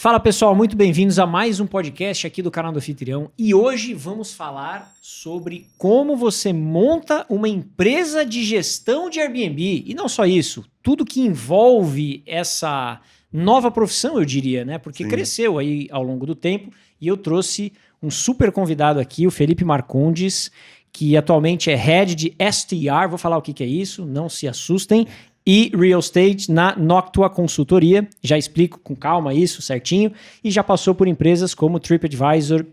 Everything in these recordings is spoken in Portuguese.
Fala pessoal, muito bem-vindos a mais um podcast aqui do canal do Anfitrião e hoje vamos falar sobre como você monta uma empresa de gestão de Airbnb e não só isso, tudo que envolve essa nova profissão, eu diria, né? Porque Sim. cresceu aí ao longo do tempo e eu trouxe um super convidado aqui, o Felipe Marcondes, que atualmente é Head de STR, vou falar o que é isso, não se assustem, e Real Estate na Noctua Consultoria. Já explico com calma isso certinho. E já passou por empresas como TripAdvisor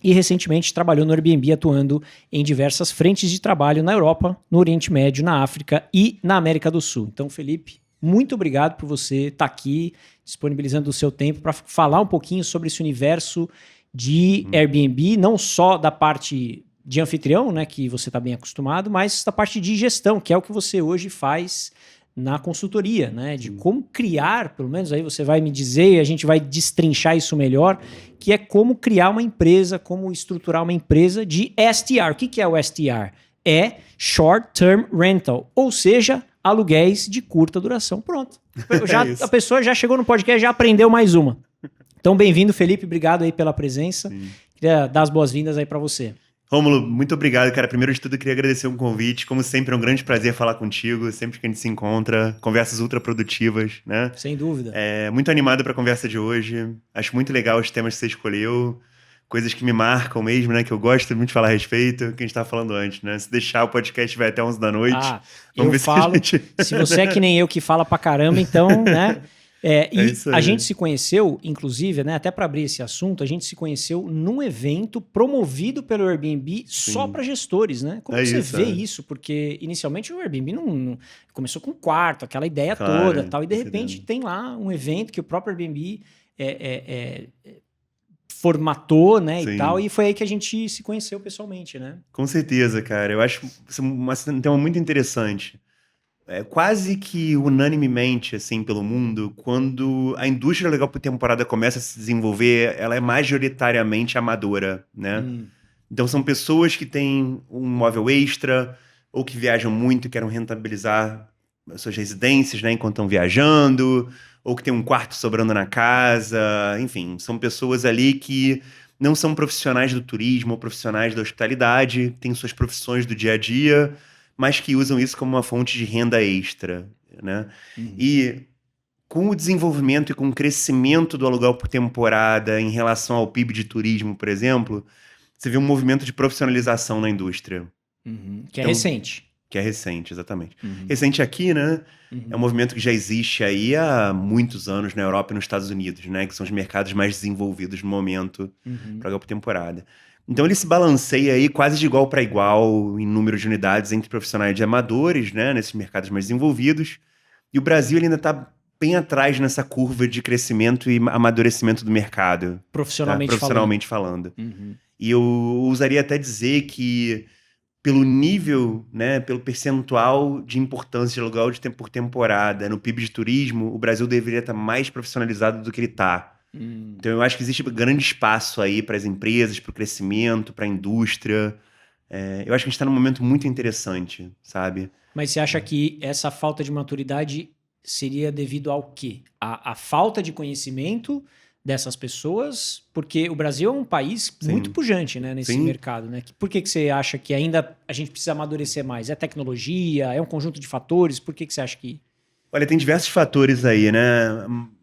e recentemente trabalhou no Airbnb atuando em diversas frentes de trabalho na Europa, no Oriente Médio, na África e na América do Sul. Então, Felipe, muito obrigado por você estar aqui disponibilizando o seu tempo para falar um pouquinho sobre esse universo de Airbnb, não só da parte de anfitrião, né, que você está bem acostumado, mas da parte de gestão, que é o que você hoje faz na consultoria, né? De como criar, pelo menos aí você vai me dizer e a gente vai destrinchar isso melhor, que é como criar uma empresa, como estruturar uma empresa de STR. O que é o STR? É Short Term Rental, ou seja, aluguéis de curta duração. Pronto. A pessoa já chegou no podcast, já aprendeu mais uma. Então, bem-vindo, Felipe. Obrigado aí pela presença. Sim. Queria dar as boas-vindas aí para você. Rômulo, muito obrigado, cara. Primeiro de tudo, eu queria agradecer o convite. Como sempre, é um grande prazer falar contigo. Sempre que a gente se encontra, conversas ultra produtivas, né? Sem dúvida. Muito animado para a conversa de hoje. Acho muito legal os temas que você escolheu. Coisas que me marcam mesmo, né? Que eu gosto muito de falar a respeito, que a gente estava falando antes, né? Se deixar, o podcast vai até 11 da noite. Vamos ver falo. Se você é que nem eu que fala pra caramba, então, né? A gente se conheceu, inclusive, né, até para abrir esse assunto, a gente se conheceu num evento promovido pelo Airbnb só para gestores, né? Como você vê isso? Porque inicialmente o Airbnb não começou com um quarto, aquela ideia toda, tal, e de repente tem lá um evento que o próprio Airbnb formatou, né, e tal, e foi aí que a gente se conheceu pessoalmente, né? Com certeza, cara. Eu acho um tema muito interessante. Quase que unanimemente, assim, pelo mundo, quando a indústria legal por temporada começa a se desenvolver, ela é majoritariamente amadora, né? Então são pessoas que têm um imóvel extra, ou que viajam muito e querem rentabilizar as suas residências, né, enquanto estão viajando, ou que tem um quarto sobrando na casa, enfim, são pessoas ali que não são profissionais do turismo ou profissionais da hospitalidade, têm suas profissões do dia a dia, mas que usam isso como uma fonte de renda extra, né? E com o desenvolvimento e com o crescimento do aluguel por temporada em relação ao PIB de turismo, por exemplo, você vê um movimento de profissionalização na indústria. Que é recente. Que é recente, exatamente. Recente aqui, né? É um movimento que já existe aí há muitos anos na Europa e nos Estados Unidos, né? Que são os mercados mais desenvolvidos no momento para aluguel por temporada. Então ele se balanceia aí quase de igual para igual em número de unidades entre profissionais e amadores, né, nesses mercados mais desenvolvidos. E o Brasil ele ainda está bem atrás nessa curva de crescimento e amadurecimento do mercado. Profissionalmente falando. E eu usaria até dizer que pelo nível, né, pelo percentual de importância de aluguel de tempo por temporada no PIB de turismo, o Brasil deveria estar mais profissionalizado do que ele está. Então eu acho que existe grande espaço aí para as empresas, para o crescimento, para a indústria. Eu acho que a gente está num momento muito interessante, sabe? Mas você acha que essa falta de maturidade seria devido ao quê? A falta de conhecimento dessas pessoas? Porque o Brasil é um país muito pujante, né, nesse mercado, né? Por que você acha que ainda a gente precisa amadurecer mais? É tecnologia? É um conjunto de fatores? Por que você acha que... Olha, tem diversos fatores aí, né?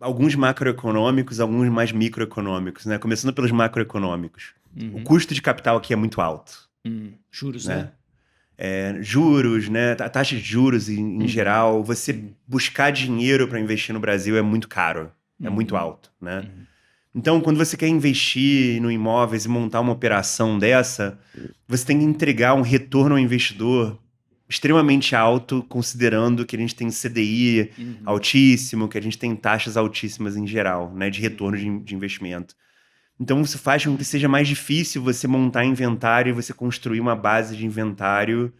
Alguns macroeconômicos, alguns mais microeconômicos, né? Começando pelos macroeconômicos. O custo de capital aqui é muito alto. Juros, né? Juros, né? A taxa de juros em geral. Você buscar dinheiro para investir no Brasil é muito caro. É muito alto, né? Então, quando você quer investir no imóveis e montar uma operação dessa, você tem que entregar um retorno ao investidor extremamente alto, considerando que a gente tem CDI altíssimo, que a gente tem taxas altíssimas em geral, né, de retorno de investimento. Então, isso faz com que seja mais difícil você montar inventário e você construir uma base de inventário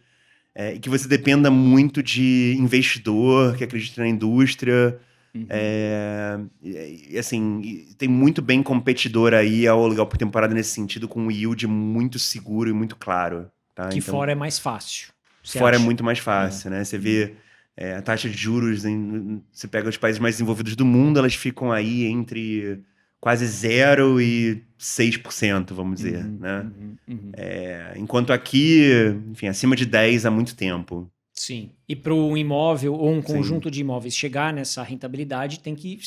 e que você dependa muito de investidor que acredita na indústria. Assim, tem muito bem competidor aí ao aluguel por temporada nesse sentido, com um yield muito seguro e muito claro. Tá? Que então, fora é mais fácil. Fora é muito mais fácil, né? Você vê a taxa de juros, você pega os países mais desenvolvidos do mundo, elas ficam aí entre quase 0 e 6%, vamos dizer, né? Enquanto aqui, enfim, acima de 10 há muito tempo. Sim. E para um imóvel ou um Sim. conjunto de imóveis chegar nessa rentabilidade, tem que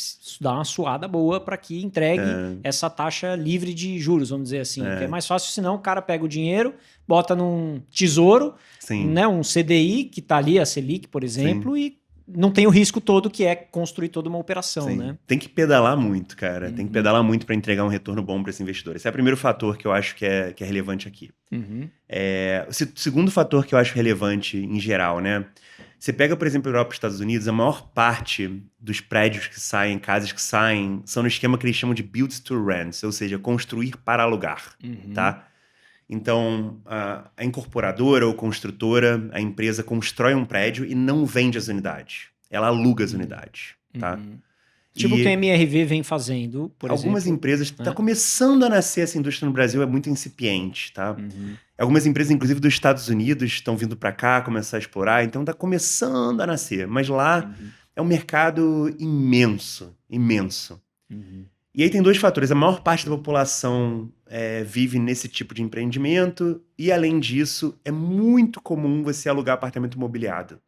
dar uma suada boa para que entregue essa taxa livre de juros, vamos dizer assim. Que é mais fácil, senão o cara pega o dinheiro, bota num tesouro, né, um CDI, que está ali, a Selic, por exemplo, e não tem o risco todo que é construir toda uma operação, né? Tem que pedalar muito, cara. Tem que pedalar muito para entregar um retorno bom para esse investidor. Esse é o primeiro fator que eu acho que é relevante aqui. O segundo fator que eu acho relevante em geral, né? Você pega, por exemplo, a Europa e os Estados Unidos, a maior parte dos prédios que saem, casas que saem, são no esquema que eles chamam de build to rent, ou seja, construir para alugar, tá? Então, a incorporadora ou construtora, a empresa constrói um prédio e não vende as unidades. Ela aluga as unidades, tá? Tipo o que a MRV vem fazendo, por exemplo. Algumas empresas... Está começando a nascer essa indústria no Brasil, é muito incipiente, tá? Algumas empresas, inclusive dos Estados Unidos, estão vindo para cá, começar a explorar. Então, está começando a nascer. Mas lá é um mercado imenso, imenso. E aí tem dois fatores. A maior parte da população vive nesse tipo de empreendimento e, além disso, é muito comum você alugar apartamento imobiliado.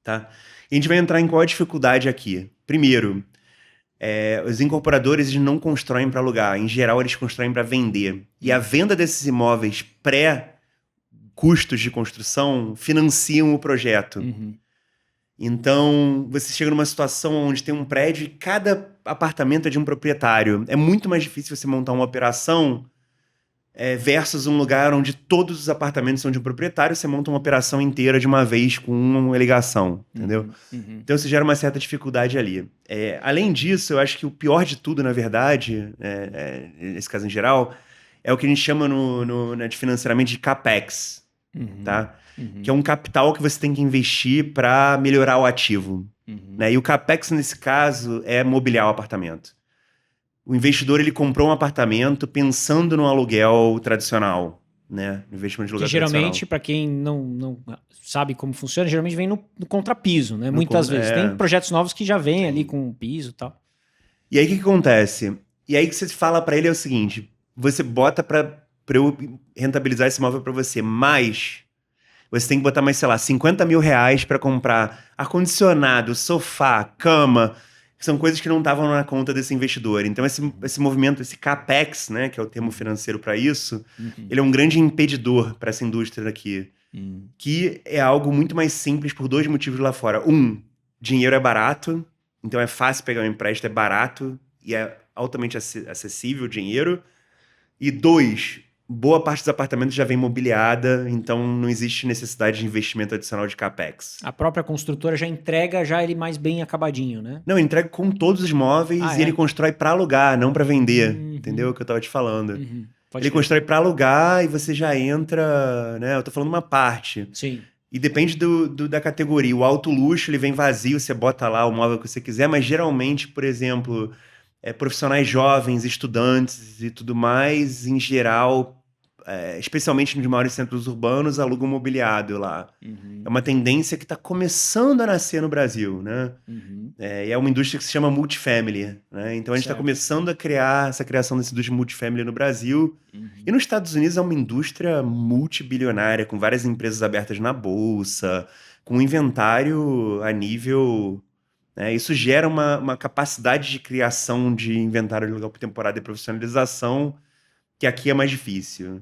Tá? E a gente vai entrar em qual a dificuldade aqui. Primeiro, os incorporadores eles não constroem para alugar. Em geral, eles constroem para vender. E a venda desses imóveis pré-custos de construção financiam o projeto. Então, você chega numa situação onde tem um prédio e cada apartamento é de um proprietário. É muito mais difícil você montar uma operação versus um lugar onde todos os apartamentos são de um proprietário. Você monta uma operação inteira de uma vez com uma ligação, entendeu? Então, isso gera uma certa dificuldade ali. Além disso, eu acho que o pior de tudo, na verdade, nesse caso em geral, é o que a gente chama financeiramente de CAPEX, tá? Que é um capital que você tem que investir para melhorar o ativo. Né? E o CAPEX, nesse caso, é mobiliar o apartamento. O investidor ele comprou um apartamento pensando no aluguel tradicional, né? No investimento de aluguel tradicional. Geralmente, para quem não sabe como funciona, geralmente vem no contrapiso, né? Muitas vezes. Tem projetos novos que já vêm ali com piso e tal. E aí, o que acontece? E aí que você fala para ele é o seguinte, você bota para eu rentabilizar esse imóvel para você, mas... Você tem que botar mais, sei lá, 50 mil reais para comprar ar-condicionado, sofá, cama. São coisas que não estavam na conta desse investidor. Então, esse movimento, esse CAPEX, né, que é o termo financeiro para isso, ele é um grande impedidor para essa indústria aqui. Que é algo muito mais simples por dois motivos lá fora. Dinheiro é barato, então é fácil pegar um empréstimo, é barato e é altamente acessível o dinheiro. E 2, boa parte dos apartamentos já vem mobiliada, então não existe necessidade de investimento adicional de CAPEX. A própria construtora já entrega ele mais bem acabadinho, né? Não, ele entrega com todos os móveis e ele constrói para alugar, não para vender. Entendeu o que eu tava te falando? Ele constrói para alugar e você já entra, né? Eu tô falando uma parte. Sim. E depende da categoria. O alto luxo, ele vem vazio, você bota lá o móvel que você quiser, mas geralmente, por exemplo... profissionais jovens, estudantes e tudo mais, em geral, especialmente nos maiores centros urbanos, alugam mobiliário lá. É uma tendência que está começando a nascer no Brasil, né? E é uma indústria que se chama multifamily, né? Então a gente está começando a criar essa criação dessa indústria multifamily no Brasil. E nos Estados Unidos é uma indústria multibilionária, com várias empresas abertas na bolsa, com um inventário a nível... Isso gera uma capacidade de criação de inventário de aluguel por temporada e profissionalização que aqui é mais difícil.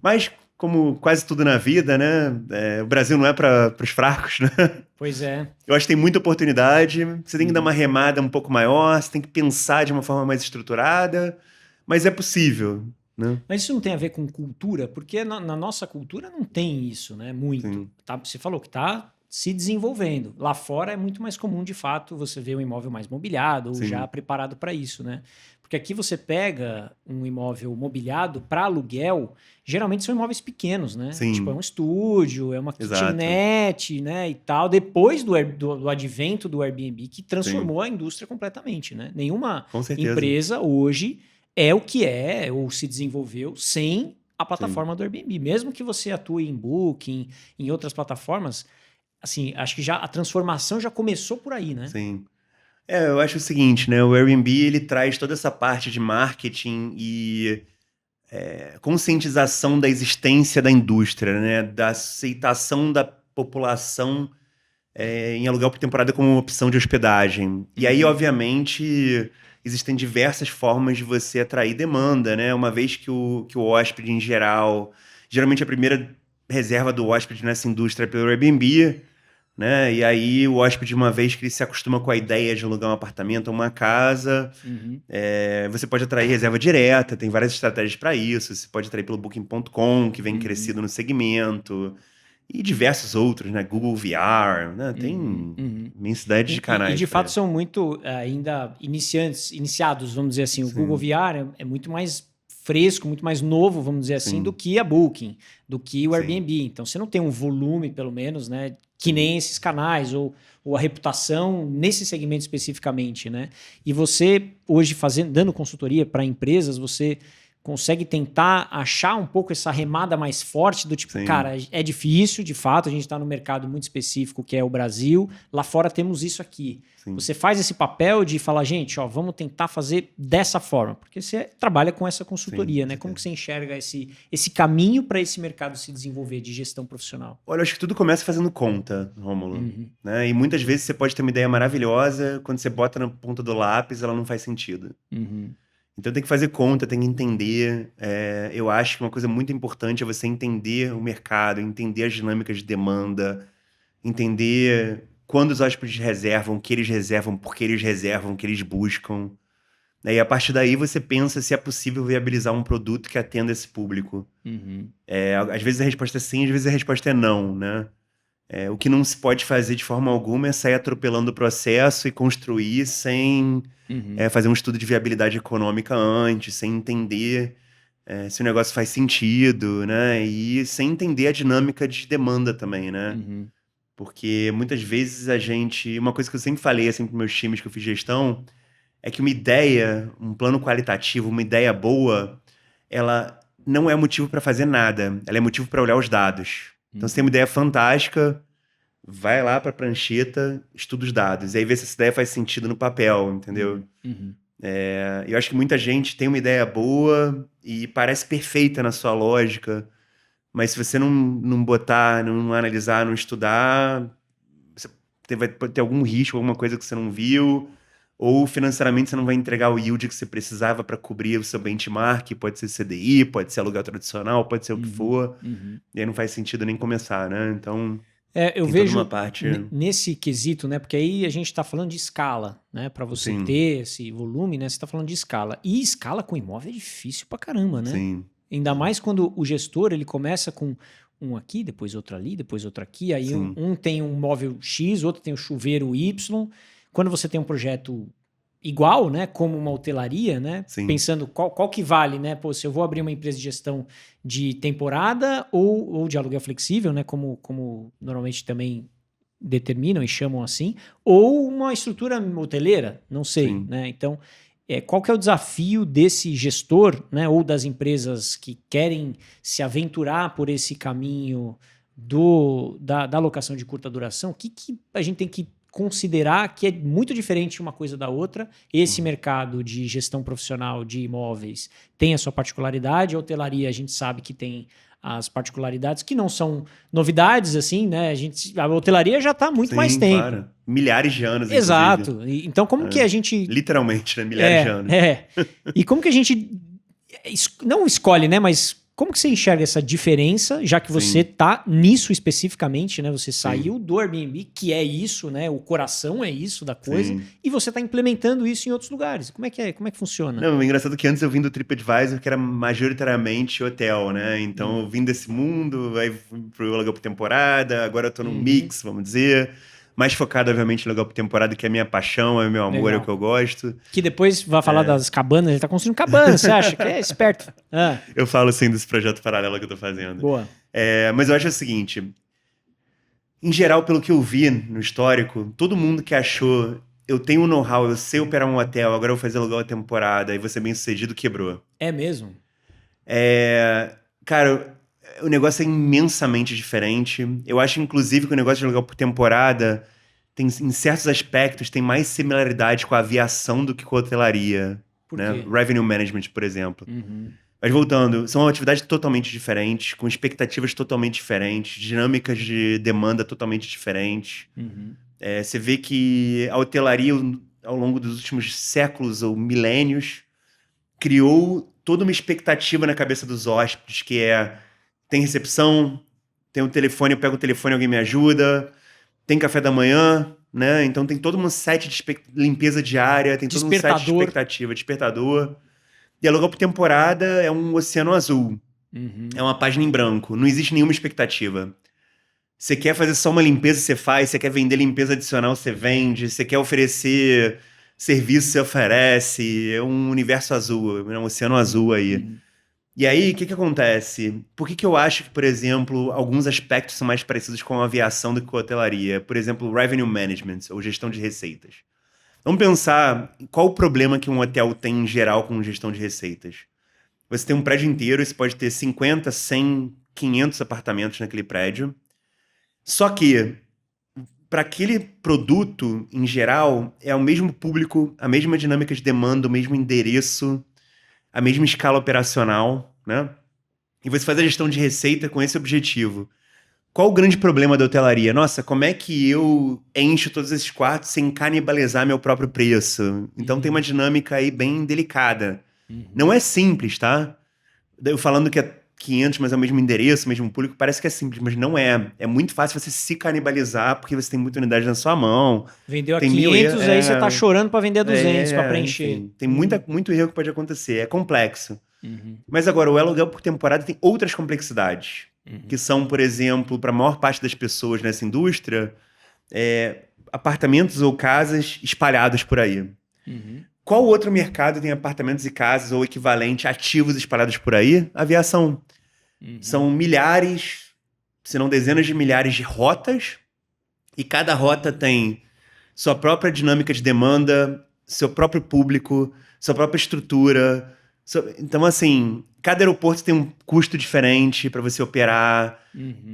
Mas, como quase tudo na vida, né? O Brasil não é para os fracos, né? Pois é. Eu acho que tem muita oportunidade. Você tem que dar uma remada um pouco maior, você tem que pensar de uma forma mais estruturada, mas é possível, né? Mas isso não tem a ver com cultura? Porque na nossa cultura não tem isso, né? Muito. Tá? Você falou que está se desenvolvendo. Lá fora é muito mais comum, de fato, você ver um imóvel mais mobiliado ou já preparado para isso, né? Porque aqui você pega um imóvel mobiliado para aluguel, geralmente são imóveis pequenos, né? Tipo, é um estúdio, é uma kitnet, né? E tal. Depois do advento do Airbnb, que transformou a indústria completamente, né? Nenhuma empresa hoje é o que é ou se desenvolveu sem a plataforma do Airbnb. Mesmo que você atue em Booking, em outras plataformas... Assim, acho que já a transformação já começou por aí, né? Sim. Eu acho o seguinte, né? O Airbnb, ele traz toda essa parte de marketing e conscientização da existência da indústria, né? Da aceitação da população em aluguel por temporada como uma opção de hospedagem. E aí, obviamente, existem diversas formas de você atrair demanda, né? Uma vez que o hóspede, em geral, geralmente a primeira reserva do hóspede nessa indústria é pelo Airbnb, né? E aí o hóspede, uma vez que ele se acostuma com a ideia de alugar um apartamento ou uma casa, você pode atrair reserva direta, tem várias estratégias para isso. Você pode atrair pelo Booking.com, que vem crescido no segmento, e diversos outros, né? Google VR, né? Tem imensidade de E canais de para fato isso. são muito ainda iniciados, vamos dizer assim. O Google Sim, VR é muito mais fresco, muito mais novo, vamos dizer assim, do sim, que a Booking, do que o sim, Airbnb. Então você não tem um volume, pelo menos, né? Que sim. nem esses canais, ou a reputação nesse segmento especificamente, né? E você, hoje, dando consultoria para empresas, você consegue tentar achar um pouco essa remada mais forte do tipo, Sim. cara, é difícil, de fato, a gente está num mercado muito específico que é o Brasil, lá fora temos isso aqui. Sim. Você faz esse papel de falar, gente, ó, vamos tentar fazer dessa forma, porque você trabalha com essa consultoria, Sim, né? com Como que certeza. você enxerga esse caminho para esse mercado se desenvolver de gestão profissional? Olha, eu acho que tudo começa fazendo conta, Rômulo. Uhum, Né? E muitas vezes você pode ter uma ideia maravilhosa, quando você bota na ponta do lápis, ela não faz sentido. uhum, Então tem que fazer conta, tem que entender. Eu acho que uma coisa muito importante é você entender o mercado, entender as dinâmicas de demanda, entender quando os hóspedes reservam, o que eles reservam, por que eles reservam, o que eles buscam. Né? E a partir daí você pensa se é possível viabilizar um produto que atenda esse público. uhum, Às vezes a resposta é sim, às vezes a resposta é não, né? O que não se pode fazer de forma alguma é sair atropelando o processo e construir sem uhum, fazer um estudo de viabilidade econômica antes, sem entender se o negócio faz sentido, né? E sem entender a dinâmica de demanda também, né? uhum, Porque muitas vezes a gente. Uma coisa que eu sempre falei assim, para meus times que eu fiz gestão é que uma ideia, um plano qualitativo, uma ideia boa, ela não é motivo para fazer nada, ela é motivo para olhar os dados. Então, você tem uma uhum, ideia fantástica, vai lá para a prancheta, estuda os dados, e aí vê se essa ideia faz sentido no papel, entendeu? uhum, uhum, Eu acho que muita gente tem uma ideia boa e parece perfeita na sua lógica, mas se você não botar, não analisar, não estudar, você vai ter algum risco, alguma coisa que você não viu, ou financeiramente você não vai entregar o yield que você precisava para cobrir o seu benchmark, pode ser CDI, pode ser aluguel tradicional, pode ser o que uhum, for, uhum. e aí não faz sentido nem começar, né? Então, Eu tem toda uma vejo parte, nesse quesito, né? Porque aí a gente está falando de escala, né? Para você sim, ter esse volume, né? Você está falando de escala. E escala com imóvel é difícil pra caramba, né? sim, Ainda mais quando o gestor ele começa com um aqui, depois outro ali, depois outro aqui. Aí sim, um tem um móvel X, outro tem o chuveiro Y. Quando você tem um projeto igual, né, como uma hotelaria, né, sim, pensando qual que vale, né, pô, se eu vou abrir uma empresa de gestão de temporada ou de aluguel flexível, né, como normalmente também determinam e chamam assim, ou uma estrutura hoteleira, não sei, sim. né, então qual que é o desafio desse gestor, né, ou das empresas que querem se aventurar por esse caminho da alocação de curta duração? O que a gente tem que considerar que é muito diferente uma coisa da outra? Esse Uhum. mercado de gestão profissional de imóveis tem a sua particularidade, a hotelaria a gente sabe que tem as particularidades que não são novidades, assim, né? A hotelaria já está há muito mais Sim, tempo. claro. Milhares de anos, inclusive. Exato. Então, como que É. a gente Literalmente, né? Milhares de é, anos. é. E como que a gente não escolhe, né? Mas como que você enxerga essa diferença, já que você Sim, tá nisso especificamente, né? Você sim, saiu do Airbnb, que é isso, né? O coração é isso da coisa, sim. e você tá implementando isso em outros lugares. Como é que é? Como é que funciona? Não, é engraçado que antes eu vim do TripAdvisor, que era majoritariamente hotel, né? Então eu vim desse mundo, aí fui pro aluguel por temporada, agora eu tô num Uhum. mix, vamos dizer. Mais focado, obviamente, no aluguel por temporada, que é a minha paixão, é o meu amor, é o que Legal. eu gosto. Que depois vai falar das cabanas, ele tá construindo cabana, você acha? Que é esperto. Ah, Eu falo, assim, desse projeto paralelo que eu tô fazendo. boa. Mas eu acho o seguinte, em geral, pelo que eu vi no histórico, todo mundo que achou eu tenho um know-how, eu sei operar um hotel, agora eu vou fazer aluguel a temporada e vou ser bem sucedido, quebrou. É mesmo? Cara, o negócio é imensamente diferente. Eu acho, inclusive, que o negócio de aluguel por temporada em certos aspectos, tem mais similaridade com a aviação do que com a hotelaria. Por Né? quê? Revenue management, por exemplo. Uhum. Mas voltando, são atividades totalmente diferentes, com expectativas totalmente diferentes, dinâmicas de demanda totalmente diferentes. Uhum. Você vê que a hotelaria, ao longo dos últimos séculos ou milênios, criou toda uma expectativa na cabeça dos hóspedes, que tem recepção, tem um telefone, eu pego o telefone, alguém me ajuda, tem café da manhã, né? Então tem todo um set de limpeza diária, tem todo um set de expectativa, despertador. E aluguel por temporada é um oceano azul. Uhum. É uma página em branco. Não existe nenhuma expectativa. Você quer fazer só uma limpeza, você faz. Você quer vender limpeza adicional, você vende. Você quer oferecer serviço, você oferece. É um universo azul, é um oceano azul aí. Uhum. E aí, o que acontece? Por que eu acho que, por exemplo, alguns aspectos são mais parecidos com a aviação do que com a hotelaria? Por exemplo, revenue management, ou gestão de receitas. Vamos pensar qual o problema que um hotel tem em geral com gestão de receitas. Você tem um prédio inteiro, você pode ter 50, 100, 500 apartamentos naquele prédio. Só que, para aquele produto, em geral, é o mesmo público, a mesma dinâmica de demanda, o mesmo endereço, a mesma escala operacional, né? E você faz a gestão de receita com esse objetivo. Qual o grande problema da hotelaria? Nossa, como é que eu encho todos esses quartos sem canibalizar meu próprio preço? Então tem uma dinâmica aí bem delicada. Não é simples, tá? Eu falando que é 500, mas é o mesmo endereço, o mesmo público, parece que é simples, mas não é. É muito fácil você se canibalizar porque você tem muita unidade na sua mão. Vendeu a Tem 500, aí você tá chorando para vender a 200 para preencher. Enfim, tem muito erro que pode acontecer. É complexo. Uhum. Mas agora, o aluguel por temporada tem outras complexidades. Que são, por exemplo, para a maior parte das pessoas nessa indústria, apartamentos ou casas espalhados por aí. Uhum. Qual outro mercado tem apartamentos e casas ou equivalente ativos espalhados por aí? Aviação. São milhares, se não dezenas de milhares de rotas, e cada rota tem sua própria dinâmica de demanda, seu próprio público, sua própria estrutura. Então, assim, cada aeroporto tem um custo diferente para você operar.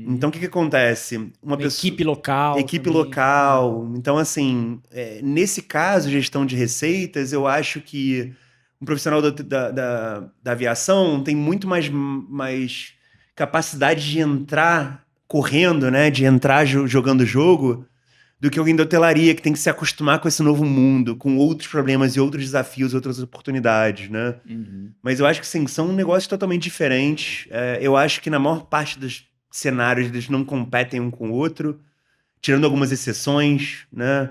Então, o que acontece? Uma equipe local. Equipe também. local. Então, assim, nesse caso, gestão de receitas, eu acho que um profissional da aviação tem muito mais capacidade de entrar correndo, né? De entrar jogando o jogo, do que alguém da hotelaria que tem que se acostumar com esse novo mundo, com outros problemas e outros desafios, outras oportunidades, né? Mas eu acho que, sim, são negócios totalmente diferentes. Eu acho que na maior parte dos cenários eles não competem um com o outro, tirando algumas exceções, né?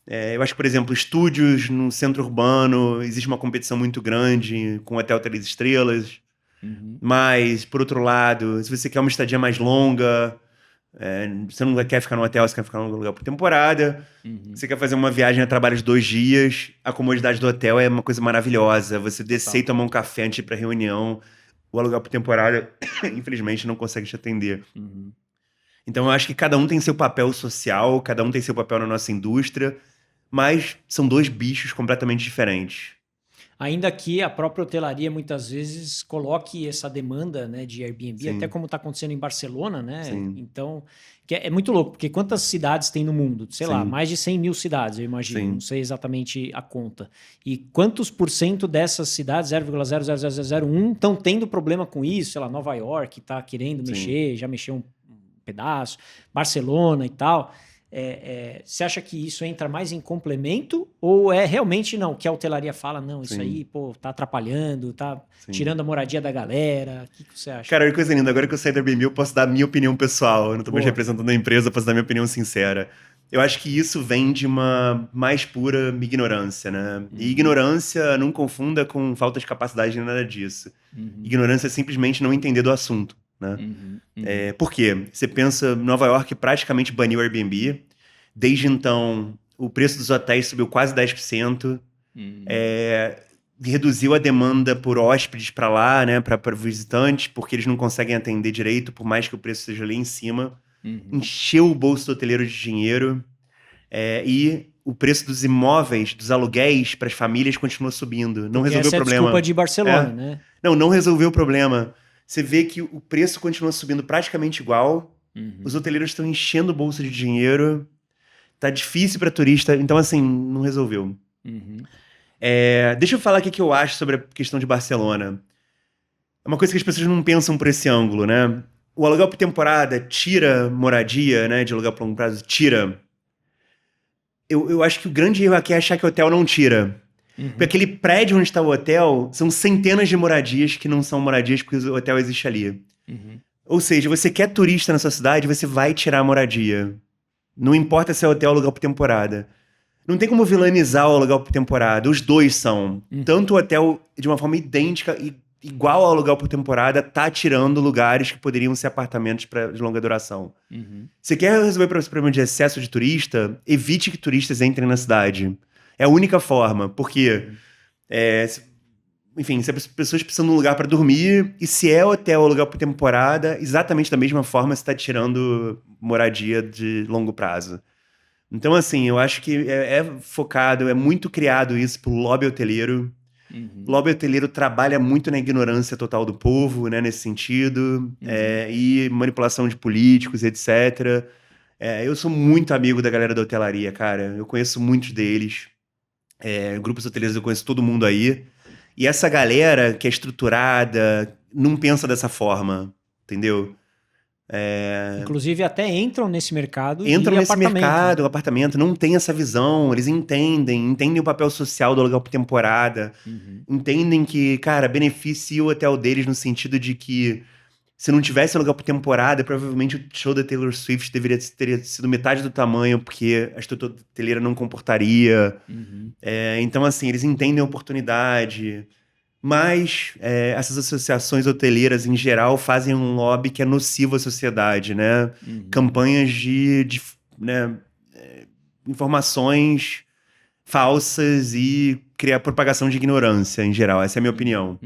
Eu acho que, por exemplo, estúdios no centro urbano, existe uma competição muito grande com hotel 3 estrelas. Mas, por outro lado, se você quer uma estadia mais longa, você não quer ficar no hotel, você quer ficar num lugar por temporada. Você quer fazer uma viagem a trabalho de 2 dias, a comodidade do hotel é uma coisa maravilhosa. Você descer e tomar um café antes de ir pra reunião. O aluguel por temporada, infelizmente, não consegue te atender. Então, eu acho que cada um tem seu papel social, cada um tem seu papel na nossa indústria, mas são 2 bichos completamente diferentes. Ainda que a própria hotelaria muitas vezes coloque essa demanda, né, de Airbnb, Sim. até como está acontecendo em Barcelona, né? Sim. Então, que é muito louco, porque quantas cidades tem no mundo? Sei lá, Sim. mais de 100 mil cidades, eu imagino. Sim. Não sei exatamente a conta. E quantos por cento dessas cidades, 0,00001, estão tendo problema com isso? Sei lá, Nova York está querendo Sim. mexer, já mexeu um pedaço, Barcelona e tal. Você acha que isso entra mais em complemento ou é realmente não, que a hotelaria fala, não, isso Sim. aí, pô, tá atrapalhando, tá Sim. tirando a moradia da galera? O que você acha? Cara, olha que coisa linda. Agora que eu saí da Airbnb, eu posso dar a minha opinião pessoal. Eu não tô mais Boa. representando a empresa, eu posso dar a minha opinião sincera. Eu acho que isso vem de uma mais pura ignorância, né? E ignorância não confunda com falta de capacidade nem nada disso. Ignorância é simplesmente não entender do assunto, né? Por quê? Você pensa, Nova York praticamente baniu o Airbnb. Desde então, o preço dos hotéis subiu quase 10%. Reduziu a demanda por hóspedes para lá, né? Para visitantes, porque eles não conseguem atender direito, por mais que o preço seja ali em cima. Encheu o bolso do hoteleiro de dinheiro. E o preço dos imóveis, dos aluguéis para as famílias continua subindo. Não Porque resolveu essa o é a problema. desculpa de Barcelona, né? Não resolveu o problema. Você vê que o preço continua subindo praticamente igual. Os hoteleiros estão enchendo o bolso de dinheiro. tá difícil para turista, então assim, não resolveu. Uhum. Deixa eu falar aqui o que eu acho sobre a questão de Barcelona. É uma coisa que as pessoas não pensam por esse ângulo, né? O aluguel por temporada tira moradia, né? De aluguel por longo prazo, tira. Eu acho que o grande erro aqui é achar que o hotel não tira. Porque aquele prédio onde está o hotel são centenas de moradias que não são moradias porque o hotel existe ali. Ou seja, você quer turista na sua cidade, você vai tirar a moradia. Não importa se é hotel ou aluguel por temporada. Não tem como vilanizar o aluguel por temporada. Os dois são. Tanto o hotel, de uma forma idêntica e igual ao aluguel por temporada, tá tirando lugares que poderiam ser apartamentos de longa duração. Você quer resolver esse problema de excesso de turista? Evite que turistas entrem na cidade. É a única forma. Porque, enfim, se as pessoas precisam de um lugar para dormir, e se é hotel ou aluguel por temporada, exatamente da mesma forma você está tirando moradia de longo prazo. Então, assim, eu acho que é focado, é muito criado isso pro lobby hoteleiro. O lobby hoteleiro trabalha muito na ignorância total do povo, né, nesse sentido, e manipulação de políticos, etc. Eu sou muito amigo da galera da hotelaria, cara. Eu conheço muitos deles. Grupos hoteleiros eu conheço todo mundo aí. E essa galera que é estruturada não pensa dessa forma, entendeu? Inclusive até entram nesse mercado Entram de nesse apartamento. mercado, o apartamento, não tem essa visão, eles entendem o papel social do aluguel por temporada, entendem que, cara, beneficia o hotel deles no sentido de que se não tivesse aluguel por temporada, provavelmente o show da Taylor Swift teria sido metade do tamanho, porque a estrutura hoteleira não comportaria. Então, assim, eles entendem a oportunidade. Mas essas associações hoteleiras, em geral, fazem um lobby que é nocivo à sociedade, né? Campanhas de né, informações falsas e criar propagação de ignorância, em geral. Essa é a minha opinião.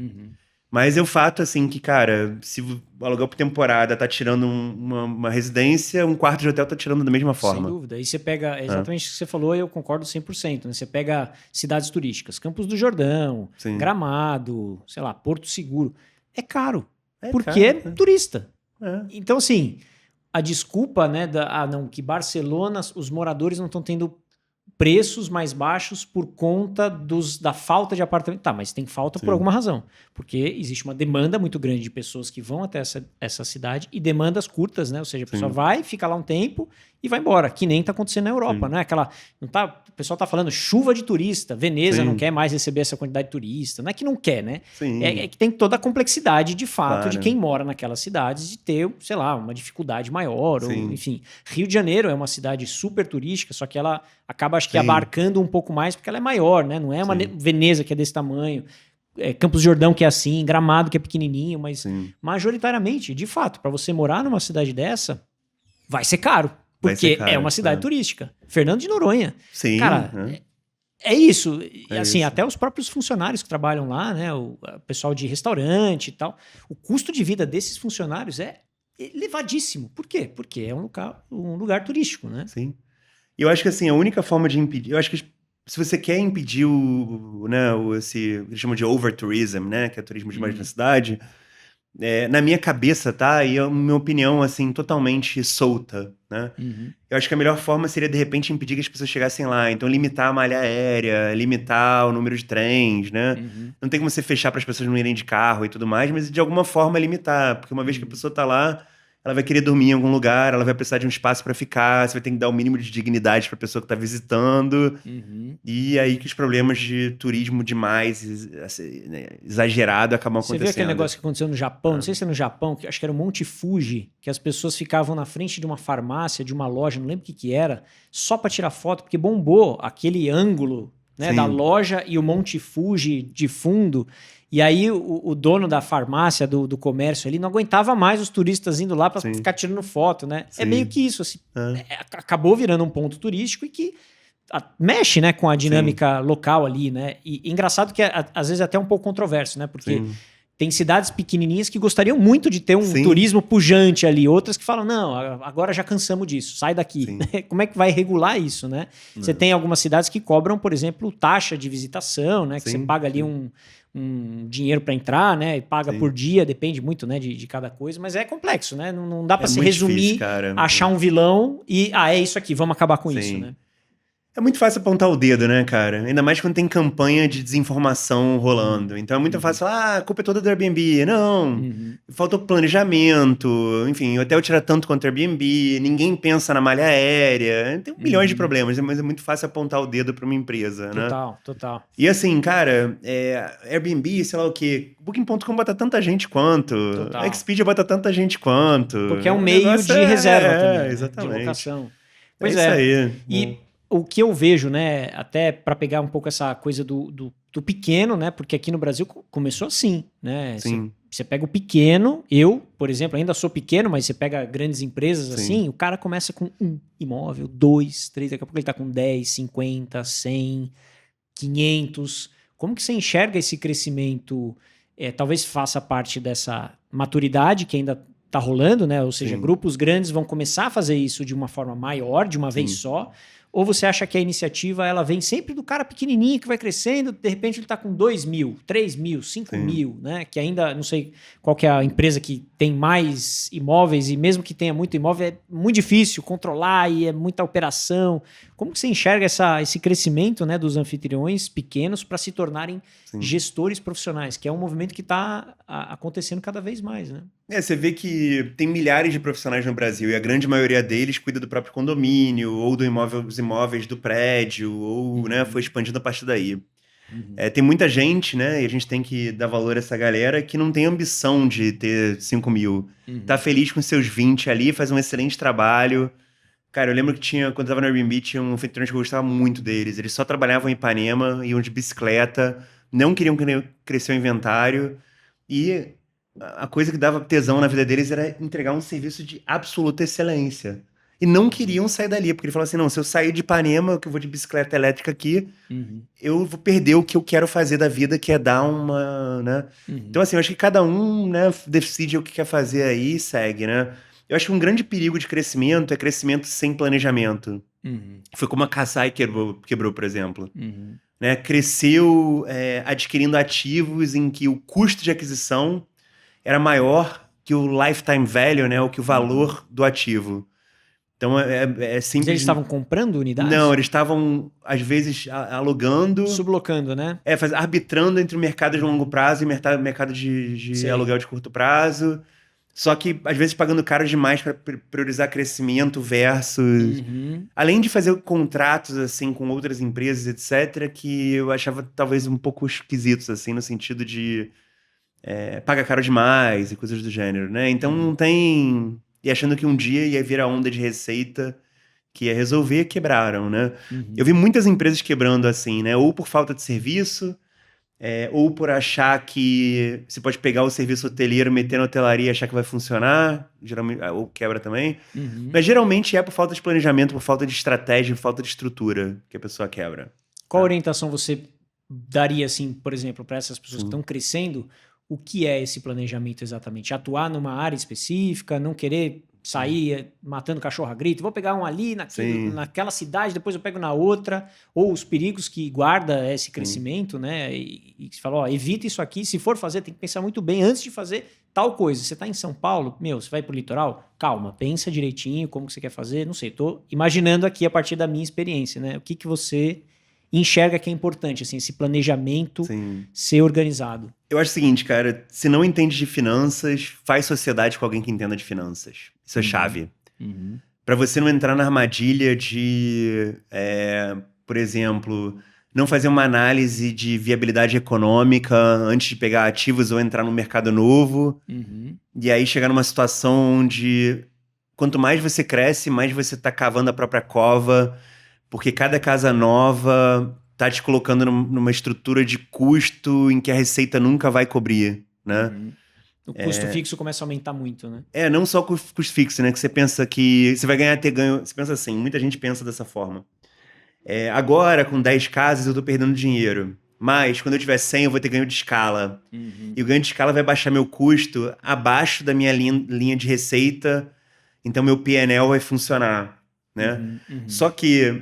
Mas é o fato, assim, que, cara, se o aluguel por temporada tá tirando uma residência, um quarto de hotel tá tirando da mesma forma. Sem dúvida. E você pega, exatamente o que você falou, eu concordo 100%. Né? Você pega cidades turísticas, Campos do Jordão, Sim. Gramado, sei lá, Porto Seguro. É caro, É porque caro, é turista. É. Então, assim, a desculpa, né, não, que Barcelona, os moradores não estão tendo preços mais baixos por conta da falta de apartamento. Tá, mas tem falta por alguma razão. Porque existe uma demanda muito grande de pessoas que vão até essa cidade e demandas curtas, né? Ou seja, a pessoa vai, fica lá um tempo e vai embora, que nem tá acontecendo na Europa, né? O pessoal tá falando chuva de turista, Veneza não quer mais receber essa quantidade de turista. Não é que não quer, né? É que tem toda a complexidade, de fato, de quem mora naquelas cidades de ter, sei lá, uma dificuldade maior. Ou, enfim, Rio de Janeiro é uma cidade super turística, só que ela acaba, acho que, abarcando um pouco mais porque ela é maior, né? Não é uma Veneza que é desse tamanho, Campos do Jordão que é assim, Gramado que é pequenininho, mas majoritariamente, de fato, para você morar numa cidade dessa, vai ser caro. Porque é uma cidade turística. Fernando de Noronha. Sim. Cara, é isso. Assim, até os próprios funcionários que trabalham lá, né? O pessoal de restaurante e tal. O custo de vida desses funcionários é elevadíssimo. Por quê? Porque é um lugar turístico, né? Sim. E eu acho que, assim, a única forma de impedir... Eu acho que se você quer impedir esse eles chamam de over-tourism, né? Que é turismo demais na cidade... na minha cabeça, tá? E a minha opinião, assim, totalmente solta, né? Eu acho que a melhor forma seria, de repente, impedir que as pessoas chegassem lá. Então, limitar a malha aérea, limitar o número de trens, né? Não tem como você fechar para as pessoas não irem de carro e tudo mais, mas de alguma forma limitar. Porque uma vez que a pessoa tá lá, ela vai querer dormir em algum lugar, ela vai precisar de um espaço para ficar, você vai ter que dar o mínimo de dignidade para a pessoa que tá visitando. E aí que os problemas de turismo demais, exagerado, acabam acontecendo. Você viu aquele negócio que aconteceu no Japão? Não sei se é no Japão, que acho que era o Monte Fuji, que as pessoas ficavam na frente de uma farmácia, de uma loja, não lembro o que era, só para tirar foto, porque bombou aquele ângulo, né, da loja e o Monte Fuji de fundo. E aí o dono da farmácia, do comércio ali, não aguentava mais os turistas indo lá para ficar tirando foto, né? É meio que isso, assim. Acabou virando um ponto turístico e que mexe, né, com a dinâmica local ali, né? E engraçado que às vezes é até um pouco controverso, né? Porque tem cidades pequenininhas que gostariam muito de ter um turismo pujante ali, outras que falam, não, agora já cansamos disso, sai daqui. Como é que vai regular isso, né? Você tem algumas cidades que cobram, por exemplo, taxa de visitação, né? Que você paga ali um dinheiro para entrar, né? E paga por dia, depende muito, né, de cada coisa, mas é complexo, né? Não dá para se resumir, difícil, cara. achar um vilão e, é isso aqui, vamos acabar com isso, né? É muito fácil apontar o dedo, né, cara? Ainda mais quando tem campanha de desinformação rolando. Então é muito fácil falar, a culpa é toda do Airbnb. Não, faltou planejamento, enfim, o hotel tira tanto quanto o Airbnb, ninguém pensa na malha aérea, tem milhões de problemas, mas é muito fácil apontar o dedo pra uma empresa, né? Total. E assim, cara, Airbnb, sei lá o quê, Booking.com bota tanta gente quanto, Expedia bota tanta gente quanto. Porque é um meio de reserva também, né? Exatamente. De locação. Pois isso aí. E o que eu vejo, né, até para pegar um pouco essa coisa do pequeno, né, porque aqui no Brasil começou assim, né? Sim. Você pega o pequeno, eu, por exemplo, ainda sou pequeno, mas você pega grandes empresas assim, o cara começa com 1 imóvel, 2, 3, daqui a pouco ele tá com 10, 50, 100, 500. Como que você enxerga esse crescimento? Talvez faça parte dessa maturidade que ainda tá rolando, né? Ou seja, grupos grandes vão começar a fazer isso de uma forma maior, de uma vez só. Ou você acha que a iniciativa ela vem sempre do cara pequenininho que vai crescendo, de repente ele está com 2 mil, 3 mil, 5 mil, né? Que ainda, não sei qual que é a empresa que tem mais imóveis e mesmo que tenha muito imóvel, é muito difícil controlar e é muita operação. Como que você enxerga esse crescimento, né, dos anfitriões pequenos para se tornarem gestores profissionais, que é um movimento que está acontecendo cada vez mais, né? Você vê que tem milhares de profissionais no Brasil e a grande maioria deles cuida do próprio condomínio ou dos imóveis do prédio ou né, foi expandindo a partir daí. Tem muita gente, né, e a gente tem que dar valor a essa galera que não tem ambição de ter 5 mil. Tá feliz com seus 20 ali, faz um excelente trabalho. Cara, eu lembro que quando eu tava no Airbnb, tinha um anfitrião que eu gostava muito deles. Eles só trabalhavam em Ipanema, iam de bicicleta, não queriam crescer o inventário e a coisa que dava tesão na vida deles era entregar um serviço de absoluta excelência. E não queriam sair dali, porque ele falou assim, não, se eu sair de Ipanema, que eu vou de bicicleta elétrica aqui, eu vou perder o que eu quero fazer da vida, que é dar uma, né? Então, assim, eu acho que cada um, né, decide o que quer fazer aí e segue, né? Eu acho que um grande perigo de crescimento é crescimento sem planejamento. Foi como a Kasai quebrou, por exemplo. Né? Cresceu adquirindo ativos em que o custo de aquisição era maior que o lifetime value, né? Ou que o valor do ativo. Então, simples. Mas eles estavam comprando unidades? Não, eles estavam, às vezes, alugando... Sublocando, né? Arbitrando entre o mercado de longo prazo e o mercado de aluguel de curto prazo. Só que, às vezes, pagando caro demais para priorizar crescimento versus... Além de fazer contratos, assim, com outras empresas, etc., que eu achava, talvez, um pouco esquisitos, assim, no sentido de... paga caro demais e coisas do gênero, né? Então não tem... E achando que um dia ia vir a onda de receita que ia resolver, quebraram, né? Eu vi muitas empresas quebrando assim, né? Ou por falta de serviço, ou por achar que você pode pegar o serviço hoteleiro, meter na hotelaria e achar que vai funcionar, geralmente, ou quebra também. Mas geralmente é por falta de planejamento, por falta de estratégia, por falta de estrutura que a pessoa quebra. Qual orientação você daria, assim, por exemplo, para essas pessoas que estão crescendo? O que é esse planejamento exatamente? Atuar numa área específica, não querer sair matando cachorro a grito, vou pegar um ali naquela cidade, depois eu pego na outra, ou os perigos que guarda esse crescimento, né? E você fala, ó, evita isso aqui, se for fazer, tem que pensar muito bem antes de fazer tal coisa. Você está em São Paulo, você vai pro litoral? Calma, pensa direitinho como que você quer fazer, não sei, tô imaginando aqui a partir da minha experiência, né? O que você enxerga que é importante, assim, esse planejamento ser organizado? Eu acho o seguinte, cara, se não entende de finanças, faz sociedade com alguém que entenda de finanças. Isso é chave. Para você não entrar na armadilha de, por exemplo, não fazer uma análise de viabilidade econômica antes de pegar ativos ou entrar no mercado novo. E aí chegar numa situação onde quanto mais você cresce, mais você tá cavando a própria cova, porque cada casa nova tá te colocando numa estrutura de custo em que a receita nunca vai cobrir, né? O custo fixo começa a aumentar muito, né? Não só o custo fixo, né? Que você pensa que você vai ter ganho... Você pensa assim, muita gente pensa dessa forma. Agora, com 10 casas, eu tô perdendo dinheiro. Mas, quando eu tiver 100, eu vou ter ganho de escala. E o ganho de escala vai baixar meu custo abaixo da minha linha de receita. Então, meu P&L vai funcionar, né? Só que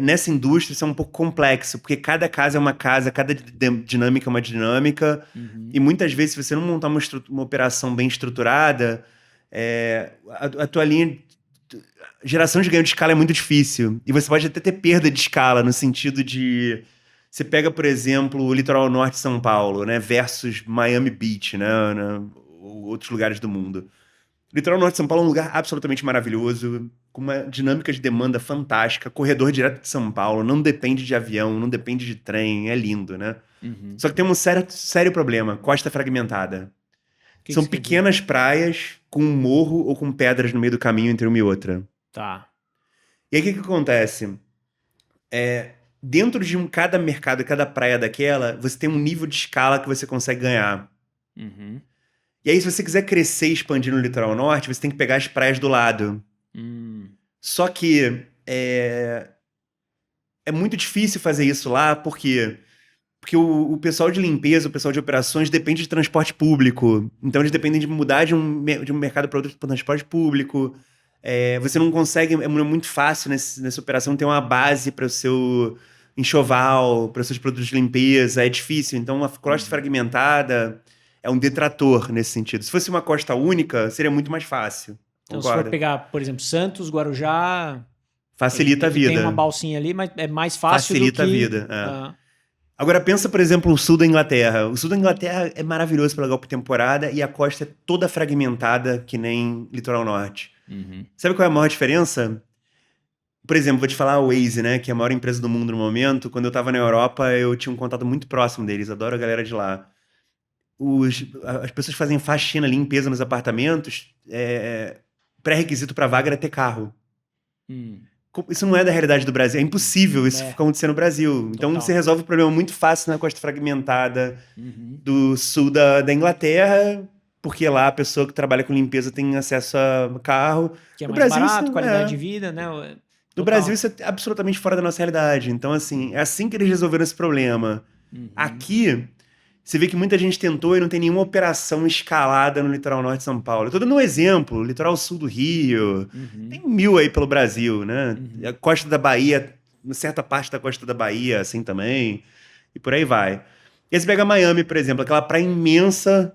nessa indústria isso é um pouco complexo, porque cada casa é uma casa, cada dinâmica é uma dinâmica, e muitas vezes, se você não montar uma operação bem estruturada, a tua linha... Geração de ganho de escala é muito difícil, e você pode até ter perda de escala, no sentido de... Você pega, por exemplo, o litoral norte de São Paulo, né, versus Miami Beach, né, ou outros lugares do mundo. O litoral norte de São Paulo é um lugar absolutamente maravilhoso, com uma dinâmica de demanda fantástica, corredor direto de São Paulo, não depende de avião, não depende de trem, é lindo, né? Só que tem um sério problema, costa fragmentada. São pequenas praias com um morro ou com pedras no meio do caminho entre uma e outra. Tá. E aí o que acontece? Dentro de cada mercado, cada praia daquela, você tem um nível de escala que você consegue ganhar. E aí, se você quiser crescer e expandir no litoral norte, você tem que pegar as praias do lado. Só que é muito difícil fazer isso lá, porque o pessoal de limpeza, o pessoal de operações depende de transporte público. Então, eles dependem de mudar de um mercado para outro por transporte público. Você não consegue, é muito fácil nessa operação ter uma base para o seu enxoval, para os seus produtos de limpeza. É difícil. Então, uma costa fragmentada é um detrator nesse sentido. Se fosse uma costa única, seria muito mais fácil. Então, se for pegar, por exemplo, Santos, Guarujá... Facilita a vida. Tem uma balsinha ali, mas é mais fácil Facilita do que... a vida, Agora pensa, por exemplo, o sul da Inglaterra. O sul da Inglaterra é maravilhoso para legal por temporada e a costa é toda fragmentada, que nem litoral norte. Sabe qual é a maior diferença? Por exemplo, vou te falar a Waze, né, que é a maior empresa do mundo no momento. Quando eu estava na Europa, eu tinha um contato muito próximo deles. Adoro a galera de lá. As pessoas que fazem faxina, limpeza nos apartamentos, pré-requisito para vaga era ter carro. Isso não é da realidade do Brasil. É impossível isso acontecer no Brasil. Então você resolve o problema muito fácil na costa fragmentada do sul da Inglaterra, porque lá a pessoa que trabalha com limpeza tem acesso a carro. Que é mais barato, qualidade de vida, né? No Brasil isso é absolutamente fora da nossa realidade. Então, assim, é assim que eles resolveram esse problema. Aqui, você vê que muita gente tentou e não tem nenhuma operação escalada no litoral norte de São Paulo. Eu tô dando um exemplo, litoral sul do Rio, tem 1000 aí pelo Brasil, né? A costa da Bahia, uma certa parte da costa da Bahia, assim também, e por aí vai. E aí você pega Miami, por exemplo, aquela praia imensa,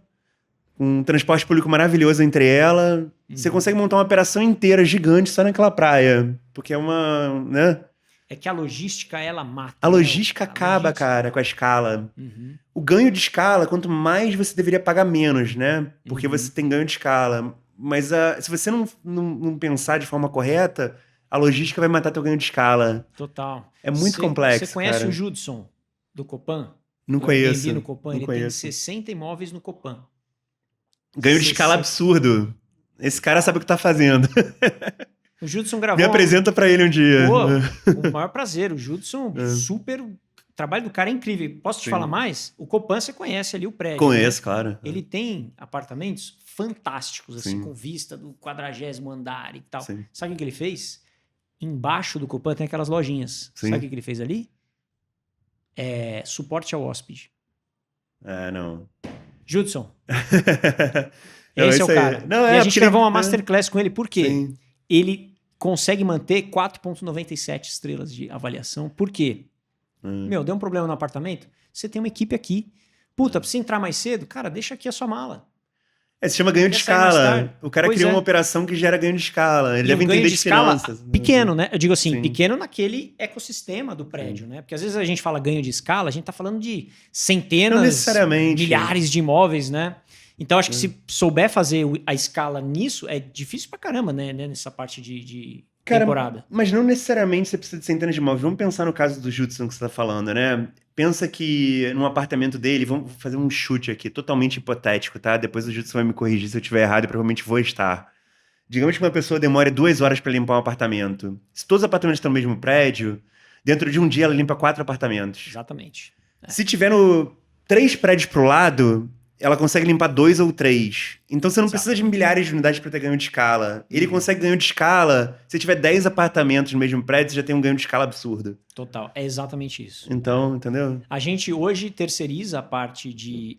com um transporte público maravilhoso entre ela, você consegue montar uma operação inteira gigante só naquela praia, porque é uma, né? É que a logística, ela mata. A logística acaba, cara, com a escala. O ganho de escala, quanto mais você deveria pagar menos, né? Porque você tem ganho de escala. Mas se você não pensar de forma correta, a logística vai matar teu ganho de escala. Total. É muito complexo, Você conhece cara. o Judson, do Copan? Não conheço. Airbnb no Copan. Ele conheço. tem 60 imóveis no Copan. Ganho de escala absurdo. Esse cara sabe o que tá fazendo. O Judson gravou... Me apresenta pra ele um dia. Pô, com o maior prazer. O Judson, super... O trabalho do cara é incrível. Posso te falar mais? O Copan, você conhece ali o prédio. Conheço, né? claro. Ele tem apartamentos fantásticos, assim, com vista do 40º andar e tal. Sim. Sabe o que ele fez? Embaixo do Copan tem aquelas lojinhas. Sim. Sabe o que ele fez ali? Suporte ao hóspede. Não. Judson. Não, Esse é o cara. Não, e a gente gravou uma masterclass com ele. Por quê? Sim. Ele consegue manter 4,97 estrelas de avaliação. Por quê? Meu, deu um problema no apartamento? Você tem uma equipe aqui. Puta, precisa entrar mais cedo? Cara, deixa aqui a sua mala. Se chama ganho de escala. O cara criou uma operação que gera ganho de escala. Ele deve entender de finanças. Pequeno, né? Eu digo assim, pequeno naquele ecossistema do prédio, né? Porque às vezes a gente fala ganho de escala, a gente tá falando de centenas, não necessariamente, milhares de imóveis, né? Então acho que se souber fazer a escala nisso, é difícil pra caramba, né? Nessa parte de temporada. Mas não necessariamente você precisa de centenas de imóveis. Vamos pensar no caso do Judson que você tá falando, né? Pensa que num apartamento dele, vamos fazer um chute aqui, totalmente hipotético, tá? Depois o Judson vai me corrigir se eu estiver errado e provavelmente vou estar. Digamos que uma pessoa demore 2 horas para limpar um apartamento. Se todos os apartamentos estão no mesmo prédio, dentro de um dia ela limpa 4 apartamentos. Exatamente. Se tiver 3 prédios pro lado, ela consegue limpar 2 ou 3. Então você não precisa de milhares de unidades para ter ganho de escala. Ele consegue ganho de escala. Se tiver 10 apartamentos no mesmo prédio, você já tem um ganho de escala absurdo. Total. É exatamente isso. Então, entendeu? A gente hoje terceiriza a parte de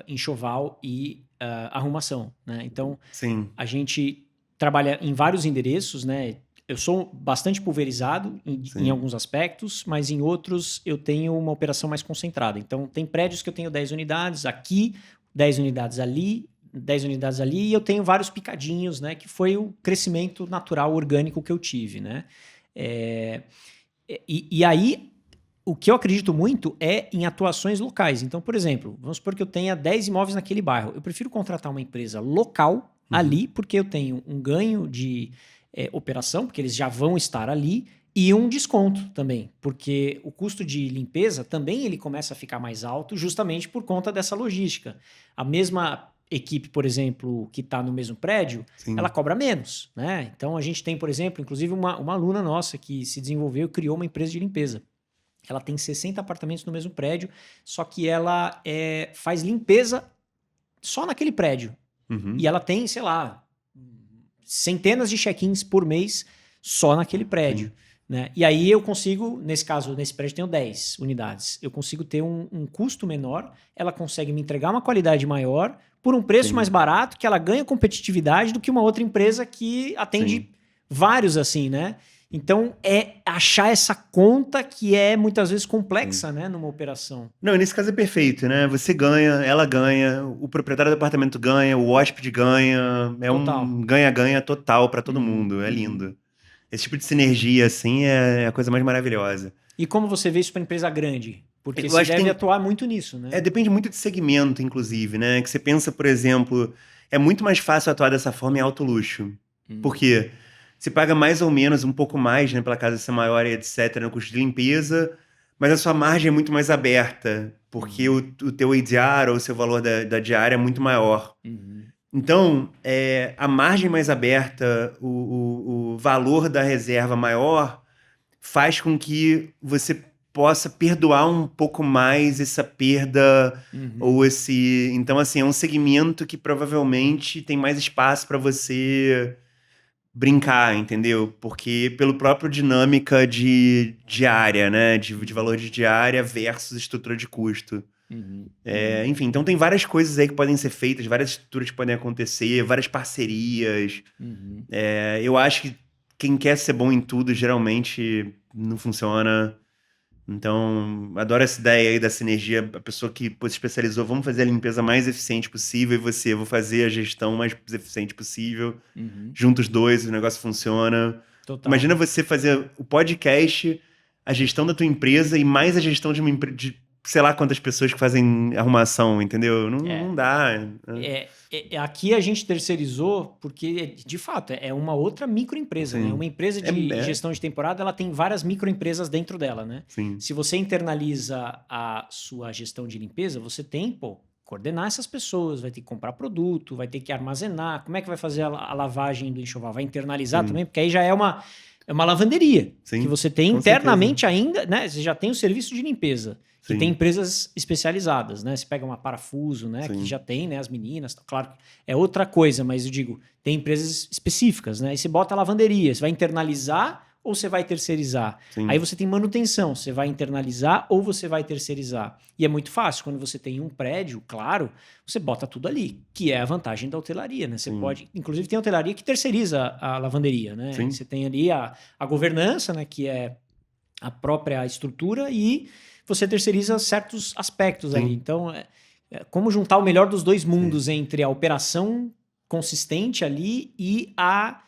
enxoval e arrumação, né? Então, Sim. a gente trabalha em vários endereços, né? eu sou bastante pulverizado em alguns aspectos, mas em outros eu tenho uma operação mais concentrada. Então, tem prédios que eu tenho 10 unidades aqui, 10 unidades ali, 10 unidades ali, e eu tenho vários picadinhos, né? Que foi o crescimento natural, orgânico que eu tive, né? E aí, o que eu acredito muito é em atuações locais. Então, por exemplo, vamos supor que eu tenha 10 imóveis naquele bairro. Eu prefiro contratar uma empresa local ali, porque eu tenho um ganho de operação, porque eles já vão estar ali, e um desconto também, porque o custo de limpeza também ele começa a ficar mais alto justamente por conta dessa logística. A mesma equipe, por exemplo, que está no mesmo prédio, ela cobra menos, né? Então a gente tem, por exemplo, inclusive uma aluna nossa que se desenvolveu e criou uma empresa de limpeza. Ela tem 60 apartamentos no mesmo prédio, só que ela faz limpeza só naquele prédio. E ela tem, sei lá, centenas de check-ins por mês só naquele prédio. Né? E aí eu consigo, nesse caso, nesse prédio tenho 10 unidades, eu consigo ter um custo menor, ela consegue me entregar uma qualidade maior por um preço mais barato, que ela ganha competitividade do que uma outra empresa que atende vários assim, né? Então, é achar essa conta que é muitas vezes complexa, né, numa operação. Não, nesse caso é perfeito, né? Você ganha, ela ganha, o proprietário do apartamento ganha, o hóspede ganha, um ganha-ganha total para todo mundo, é lindo. Esse tipo de sinergia, assim, é a coisa mais maravilhosa. E como você vê isso para empresa grande? Porque Eu você acho que deve atuar muito nisso, né? depende muito de segmento, inclusive, né? Que você pensa, por exemplo, é muito mais fácil atuar dessa forma em alto luxo. Por quê? Você paga mais ou menos, um pouco mais, né, pela casa ser maior e etc., no custo de limpeza, mas a sua margem é muito mais aberta, porque o teu ADR, ou o seu valor da diária, é muito maior. Então, a margem mais aberta, o valor da reserva maior, faz com que você possa perdoar um pouco mais essa perda ou esse... Então, assim, é um segmento que provavelmente tem mais espaço para você brincar, entendeu? Porque pelo próprio dinâmica de diária, né? De valor de diária versus estrutura de custo. Enfim, então tem várias coisas aí que podem ser feitas, várias estruturas que podem acontecer, várias parcerias. Eu acho que quem quer ser bom em tudo, geralmente não funciona. Então, adoro essa ideia aí da sinergia. A pessoa que se especializou, vamos fazer a limpeza mais eficiente possível, e eu vou fazer a gestão mais eficiente possível. Juntos os dois, o negócio funciona. Total. Imagina você fazer o podcast, a gestão da tua empresa e mais a gestão de uma empresa, de sei lá quantas pessoas que fazem arrumação, entendeu? Não dá. Aqui a gente terceirizou porque, de fato, é uma outra microempresa, né? Uma empresa de gestão de temporada, ela tem várias microempresas dentro dela, né? Se você internaliza a sua gestão de limpeza, você tem, coordenar essas pessoas, vai ter que comprar produto, vai ter que armazenar, como é que vai fazer a lavagem do enxoval? Vai internalizar também, porque aí já é uma lavanderia que você tem internamente ainda, né? Você já tem o serviço de limpeza. Que tem empresas especializadas, né? Você pega uma Parafuso, né? Que já tem, né? As meninas, claro, é outra coisa, mas eu digo, tem empresas específicas, né? E você bota a lavanderia, você vai internalizar ou você vai terceirizar? Aí você tem manutenção, você vai internalizar ou você vai terceirizar? E é muito fácil, quando você tem um prédio, claro, você bota tudo ali, que é a vantagem da hotelaria, né? Você pode, inclusive tem hotelaria que terceiriza a lavanderia, né? Você tem ali a governança, né? Que é a própria estrutura e você terceiriza certos aspectos ali. Então, como juntar o melhor dos dois mundos entre a operação consistente ali e a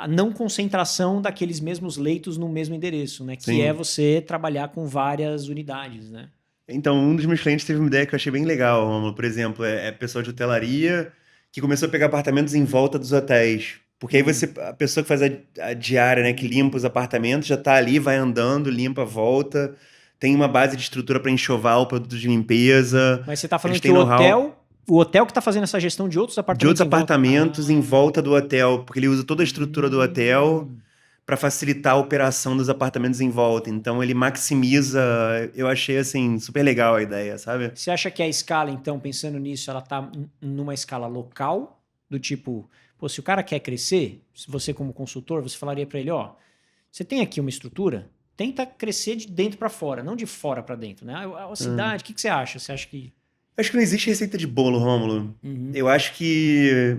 não concentração daqueles mesmos leitos no mesmo endereço, né? Que é você trabalhar com várias unidades, né? Então, um dos meus clientes teve uma ideia que eu achei bem legal, Romulo. Por exemplo, pessoal de hotelaria que começou a pegar apartamentos em volta dos hotéis. Porque aí a pessoa que faz a diária, né, que limpa os apartamentos, já tá ali, vai andando, limpa, volta. Tem uma base de estrutura para enxoval, produto de limpeza. Mas você tá falando que o hotel que está fazendo essa gestão de outros apartamentos. De outros apartamentos em volta do hotel, porque ele usa toda a estrutura do hotel para facilitar a operação dos apartamentos em volta. Então ele maximiza. Eu achei assim super legal a ideia, sabe? Você acha que a escala, então, pensando nisso, ela tá numa escala local, do tipo, se o cara quer crescer, se você como consultor, você falaria para ele, você tem aqui uma estrutura, tenta crescer de dentro para fora, não de fora para dentro, né? A cidade, o que você acha? Você acha que... Acho que não existe receita de bolo, Rômulo. Eu acho que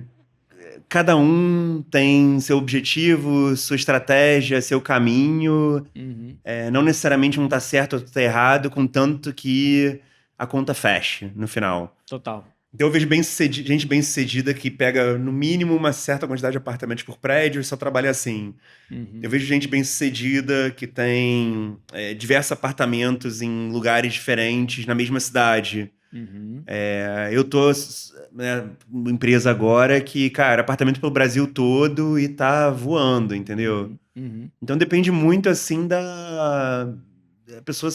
cada um tem seu objetivo, sua estratégia, seu caminho. Não necessariamente um tá certo ou outro tá errado, contanto que a conta feche no final. Total. Então eu vejo gente bem-sucedida que pega, no mínimo, uma certa quantidade de apartamentos por prédio e só trabalha assim. Eu vejo gente bem-sucedida que tem diversos apartamentos em lugares diferentes, na mesma cidade. Eu tô numa empresa agora que, cara, apartamento pelo Brasil todo e tá voando, entendeu? Então depende muito, assim, da pessoa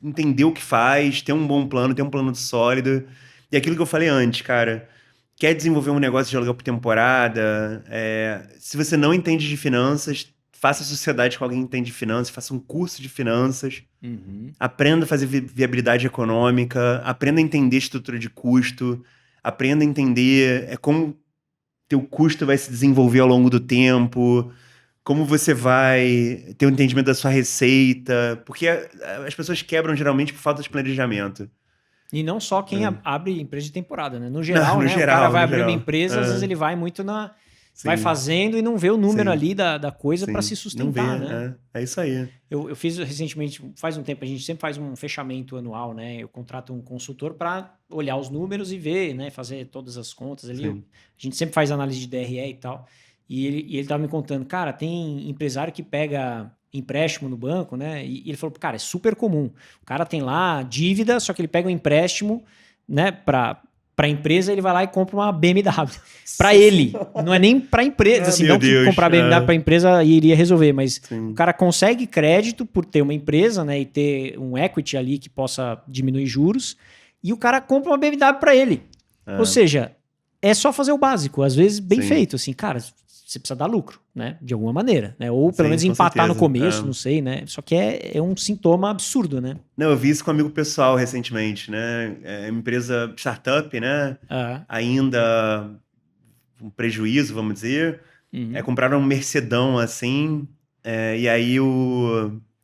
entender o que faz, ter um bom plano, ter um plano sólido. E aquilo que eu falei antes, cara, quer desenvolver um negócio de aluguel por temporada, se você não entende de finanças, faça sociedade com alguém que entende de finanças, faça um curso de finanças, aprenda a fazer viabilidade econômica, aprenda a entender estrutura de custo, aprenda a entender como teu custo vai se desenvolver ao longo do tempo, como você vai ter um entendimento da sua receita, porque as pessoas quebram geralmente por falta de planejamento. E não só quem abre empresa de temporada, né? No geral, No né? geral, O cara vai no abrir geral. uma empresa, às vezes ele vai muito vai Sim. fazendo e não vê o número Sim. ali da coisa para Sim. se sustentar, Não vê, né? É isso aí. Eu fiz recentemente, faz um tempo, a gente sempre faz um fechamento anual, né? Eu contrato um consultor para olhar os números e ver, né? Fazer todas as contas ali. Sim. A gente sempre faz análise de DRE e tal. E ele tava me contando, cara, tem empresário que pega empréstimo no banco, né? E ele falou, cara, é super comum. O cara tem lá dívida, só que ele pega um empréstimo, né? Para a empresa, ele vai lá e compra uma BMW. Para ele. Não é nem para a empresa. Assim, não que comprar BMW para a empresa iria resolver, mas o cara consegue crédito por ter uma empresa, né? E ter um equity ali que possa diminuir juros. E o cara compra uma BMW para ele. Ou seja, é só fazer o básico. Às vezes bem feito. Assim, cara, você precisa dar lucro, né? De alguma maneira, né? Ou pelo menos empatar no começo, não sei, né? Só que é um sintoma absurdo, né? Não, eu vi isso com um amigo pessoal recentemente, né? É uma empresa startup, né? Ainda um prejuízo, vamos dizer. Compraram um Mercedão, assim, e aí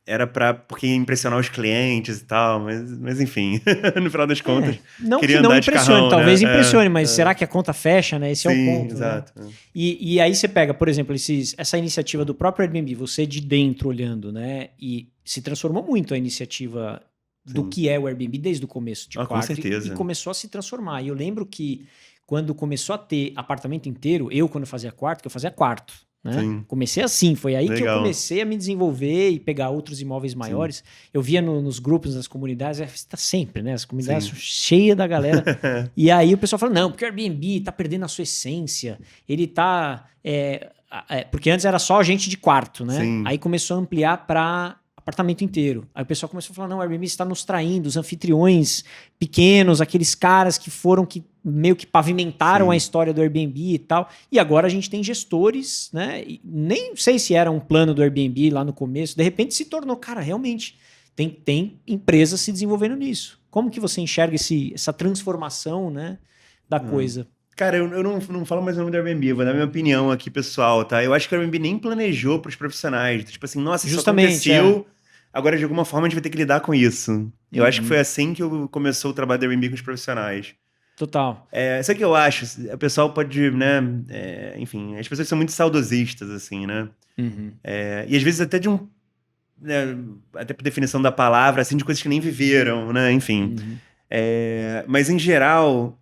era porque ia impressionar os clientes e tal, mas enfim, no final das contas, não queria que não andar de impressione, carrão, talvez né? impressione, mas será que a conta fecha, né? Esse é o ponto. Exato. Né? E aí você pega, por exemplo, essa iniciativa do próprio Airbnb, você de dentro olhando, né? E se transformou muito a iniciativa do que é o Airbnb desde o começo de quarto. Com certeza. E começou a se transformar. E eu lembro que quando começou a ter apartamento inteiro, quando fazia quarto, que eu fazia quarto. Né? Comecei assim, foi aí que eu comecei a me desenvolver e pegar outros imóveis maiores. Eu via nos grupos, nas comunidades, está sempre, né? As comunidades são cheias da galera. E aí o pessoal fala, não, porque o Airbnb está perdendo a sua essência, ele está... porque antes era só gente de quarto, né? Aí começou a ampliar para apartamento inteiro. Aí o pessoal começou a falar, não, o Airbnb está nos traindo, os anfitriões pequenos, aqueles caras que meio que pavimentaram a história do Airbnb e tal. E agora a gente tem gestores, né? E nem sei se era um plano do Airbnb lá no começo, de repente se tornou, cara, realmente tem empresas se desenvolvendo nisso. Como que você enxerga essa transformação, né, da coisa? Cara, eu não falo mais o nome do Airbnb, eu vou dar minha opinião aqui, pessoal, tá? Eu acho que o Airbnb nem planejou para os profissionais. Tipo assim, nossa, isso aconteceu, agora de alguma forma a gente vai ter que lidar com isso. Eu acho que foi assim que começou o trabalho do Airbnb com os profissionais. Total. Isso é que eu acho. O pessoal pode, né? Enfim, as pessoas são muito saudosistas, assim, né? E às vezes até até por definição da palavra, assim, de coisas que nem viveram, né? Enfim. Mas em geral,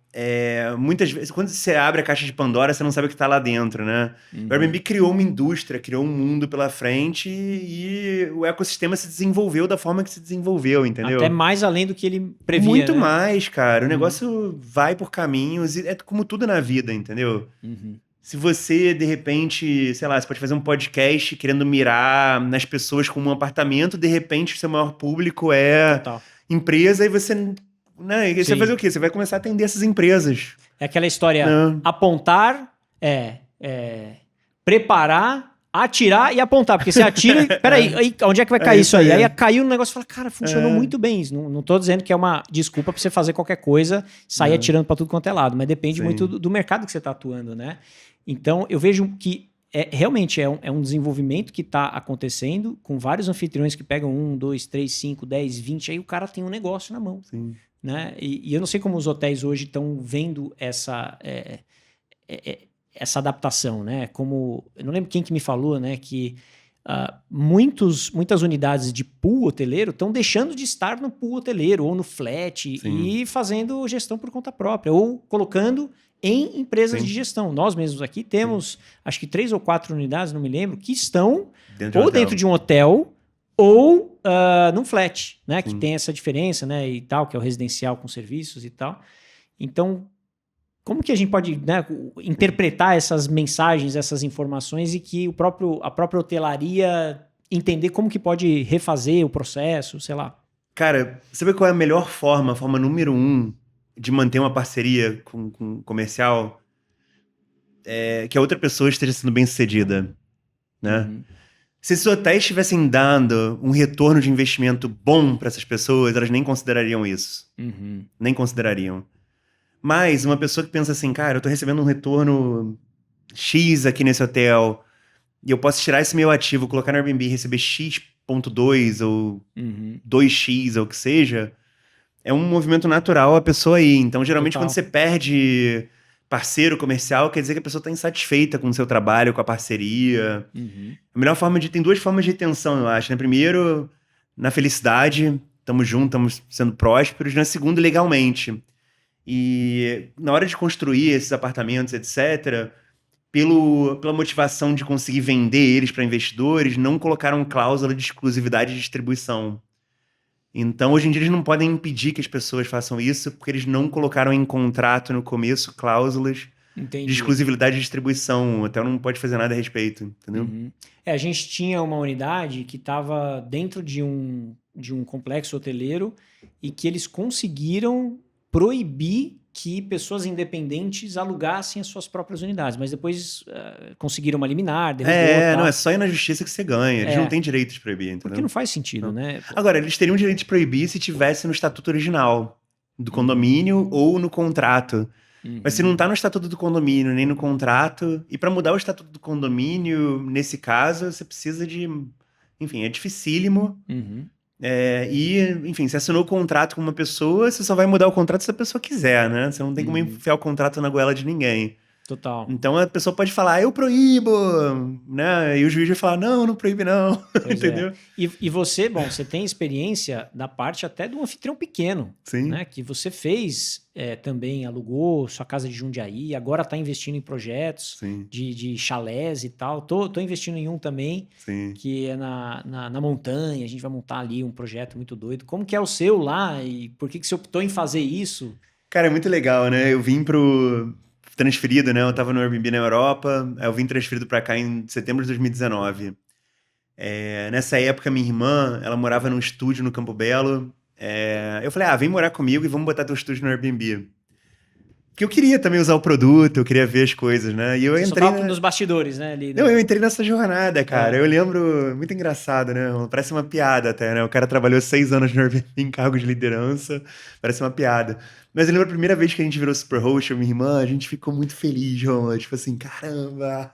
muitas vezes, quando você abre a caixa de Pandora, você não sabe o que está lá dentro, né? O Airbnb criou uma indústria, criou um mundo pela frente e o ecossistema se desenvolveu da forma que se desenvolveu, entendeu? Até mais além do que ele previa, Muito né? mais, cara. O negócio vai por caminhos, e é como tudo na vida, entendeu? Se você, de repente, sei lá, você pode fazer um podcast querendo mirar nas pessoas com um apartamento, de repente o seu maior público é empresa e você... Né? E você vai fazer o quê? Você vai começar a atender essas empresas. É aquela história, apontar, preparar, atirar e apontar. Porque você atira e... Peraí, onde é que vai cair isso aí? Aí caiu no negócio e fala, cara, funcionou muito bem. Não tô dizendo que é uma desculpa pra você fazer qualquer coisa, sair atirando pra tudo quanto é lado. Mas depende muito do mercado que você tá atuando, né? Então, eu vejo que realmente é um desenvolvimento que está acontecendo com vários anfitriões que pegam 1, 2, 3, 5, 10, 20, aí o cara tem um negócio na mão. Né? E eu não sei como os hotéis hoje estão vendo essa adaptação, né? Como, eu não lembro quem que me falou, né? Que muitas unidades de pool hoteleiro estão deixando de estar no pool hoteleiro ou no flat e fazendo gestão por conta própria ou colocando em empresas de gestão. Nós mesmos aqui temos, acho que 3 ou 4 unidades, não me lembro, que estão dentro de um hotel ou num flat, né? Que tem essa diferença, né? E tal, que é o residencial com serviços e tal. Então, como que a gente pode, né, interpretar essas mensagens, essas informações e que a própria hotelaria entender como que pode refazer o processo, sei lá? Cara, sabe qual é a melhor forma, a forma número 1 de manter uma parceria com comercial? É que a outra pessoa esteja sendo bem sucedida, né? Se esses hotéis estivessem dando um retorno de investimento bom para essas pessoas, elas nem considerariam isso. Nem considerariam. Mas uma pessoa que pensa assim, cara, eu tô recebendo um retorno X aqui nesse hotel e eu posso tirar esse meu ativo, colocar no Airbnb e receber X.2 ou 2X ou o que seja, é um movimento natural a pessoa ir. Então, geralmente, quando você perde parceiro comercial, quer dizer que a pessoa está insatisfeita com o seu trabalho, com a parceria. A melhor forma tem 2 formas de retenção, eu acho, né? Primeiro, na felicidade, estamos juntos, estamos sendo prósperos. Na segunda, legalmente. E na hora de construir esses apartamentos, etc., pela motivação de conseguir vender eles para investidores, não colocaram cláusula de exclusividade de distribuição. Então, hoje em dia, eles não podem impedir que as pessoas façam isso, porque eles não colocaram em contrato no começo cláusulas de exclusividade de distribuição. O hotel não pode fazer nada a respeito, entendeu? A gente tinha uma unidade que estava dentro de um complexo hoteleiro e que eles conseguiram proibir que pessoas independentes alugassem as suas próprias unidades, mas depois conseguiram uma liminar, derrubou, não, é só ir na justiça que você ganha. Eles não têm direito de proibir, entendeu? Porque não faz sentido, né? Agora, eles teriam direito de proibir se tivesse no estatuto original do condomínio ou no contrato. Mas se não tá no estatuto do condomínio, nem no contrato, e para mudar o estatuto do condomínio, nesse caso, você precisa de... Enfim, é dificílimo. Enfim, você assinou o contrato com uma pessoa, você só vai mudar o contrato se a pessoa quiser, né? Você não tem como enfiar o contrato na goela de ninguém. Total. Então a pessoa pode falar, eu proíbo, né? E o juiz vai falar, não proíbe não, entendeu? E você, você tem experiência da parte até do anfitrião pequeno, né? Que você fez também, alugou sua casa de Jundiaí, agora está investindo em projetos de chalés e tal. Tô investindo em um também, que é na montanha, a gente vai montar ali um projeto muito doido. Como que é o seu lá e por que você optou em fazer isso? Cara, é muito legal, né? Eu vim transferido, né? Eu tava no Airbnb na Europa, aí eu vim transferido pra cá em setembro de 2019. Nessa época, minha irmã, ela morava num estúdio no Campo Belo. Eu falei, vem morar comigo e vamos botar teu estúdio no Airbnb. Porque eu queria também usar o produto, eu queria ver as coisas, né? E eu entrei nos bastidores, né? Ali, Não, eu entrei nessa jornada, cara. Eu lembro, muito engraçado, né? Parece uma piada até, né? O cara trabalhou 6 anos no Airbnb em cargo de liderança, parece uma piada. Mas eu lembro a primeira vez que a gente virou Superhost, eu e minha irmã, a gente ficou muito feliz, João. Tipo assim, caramba!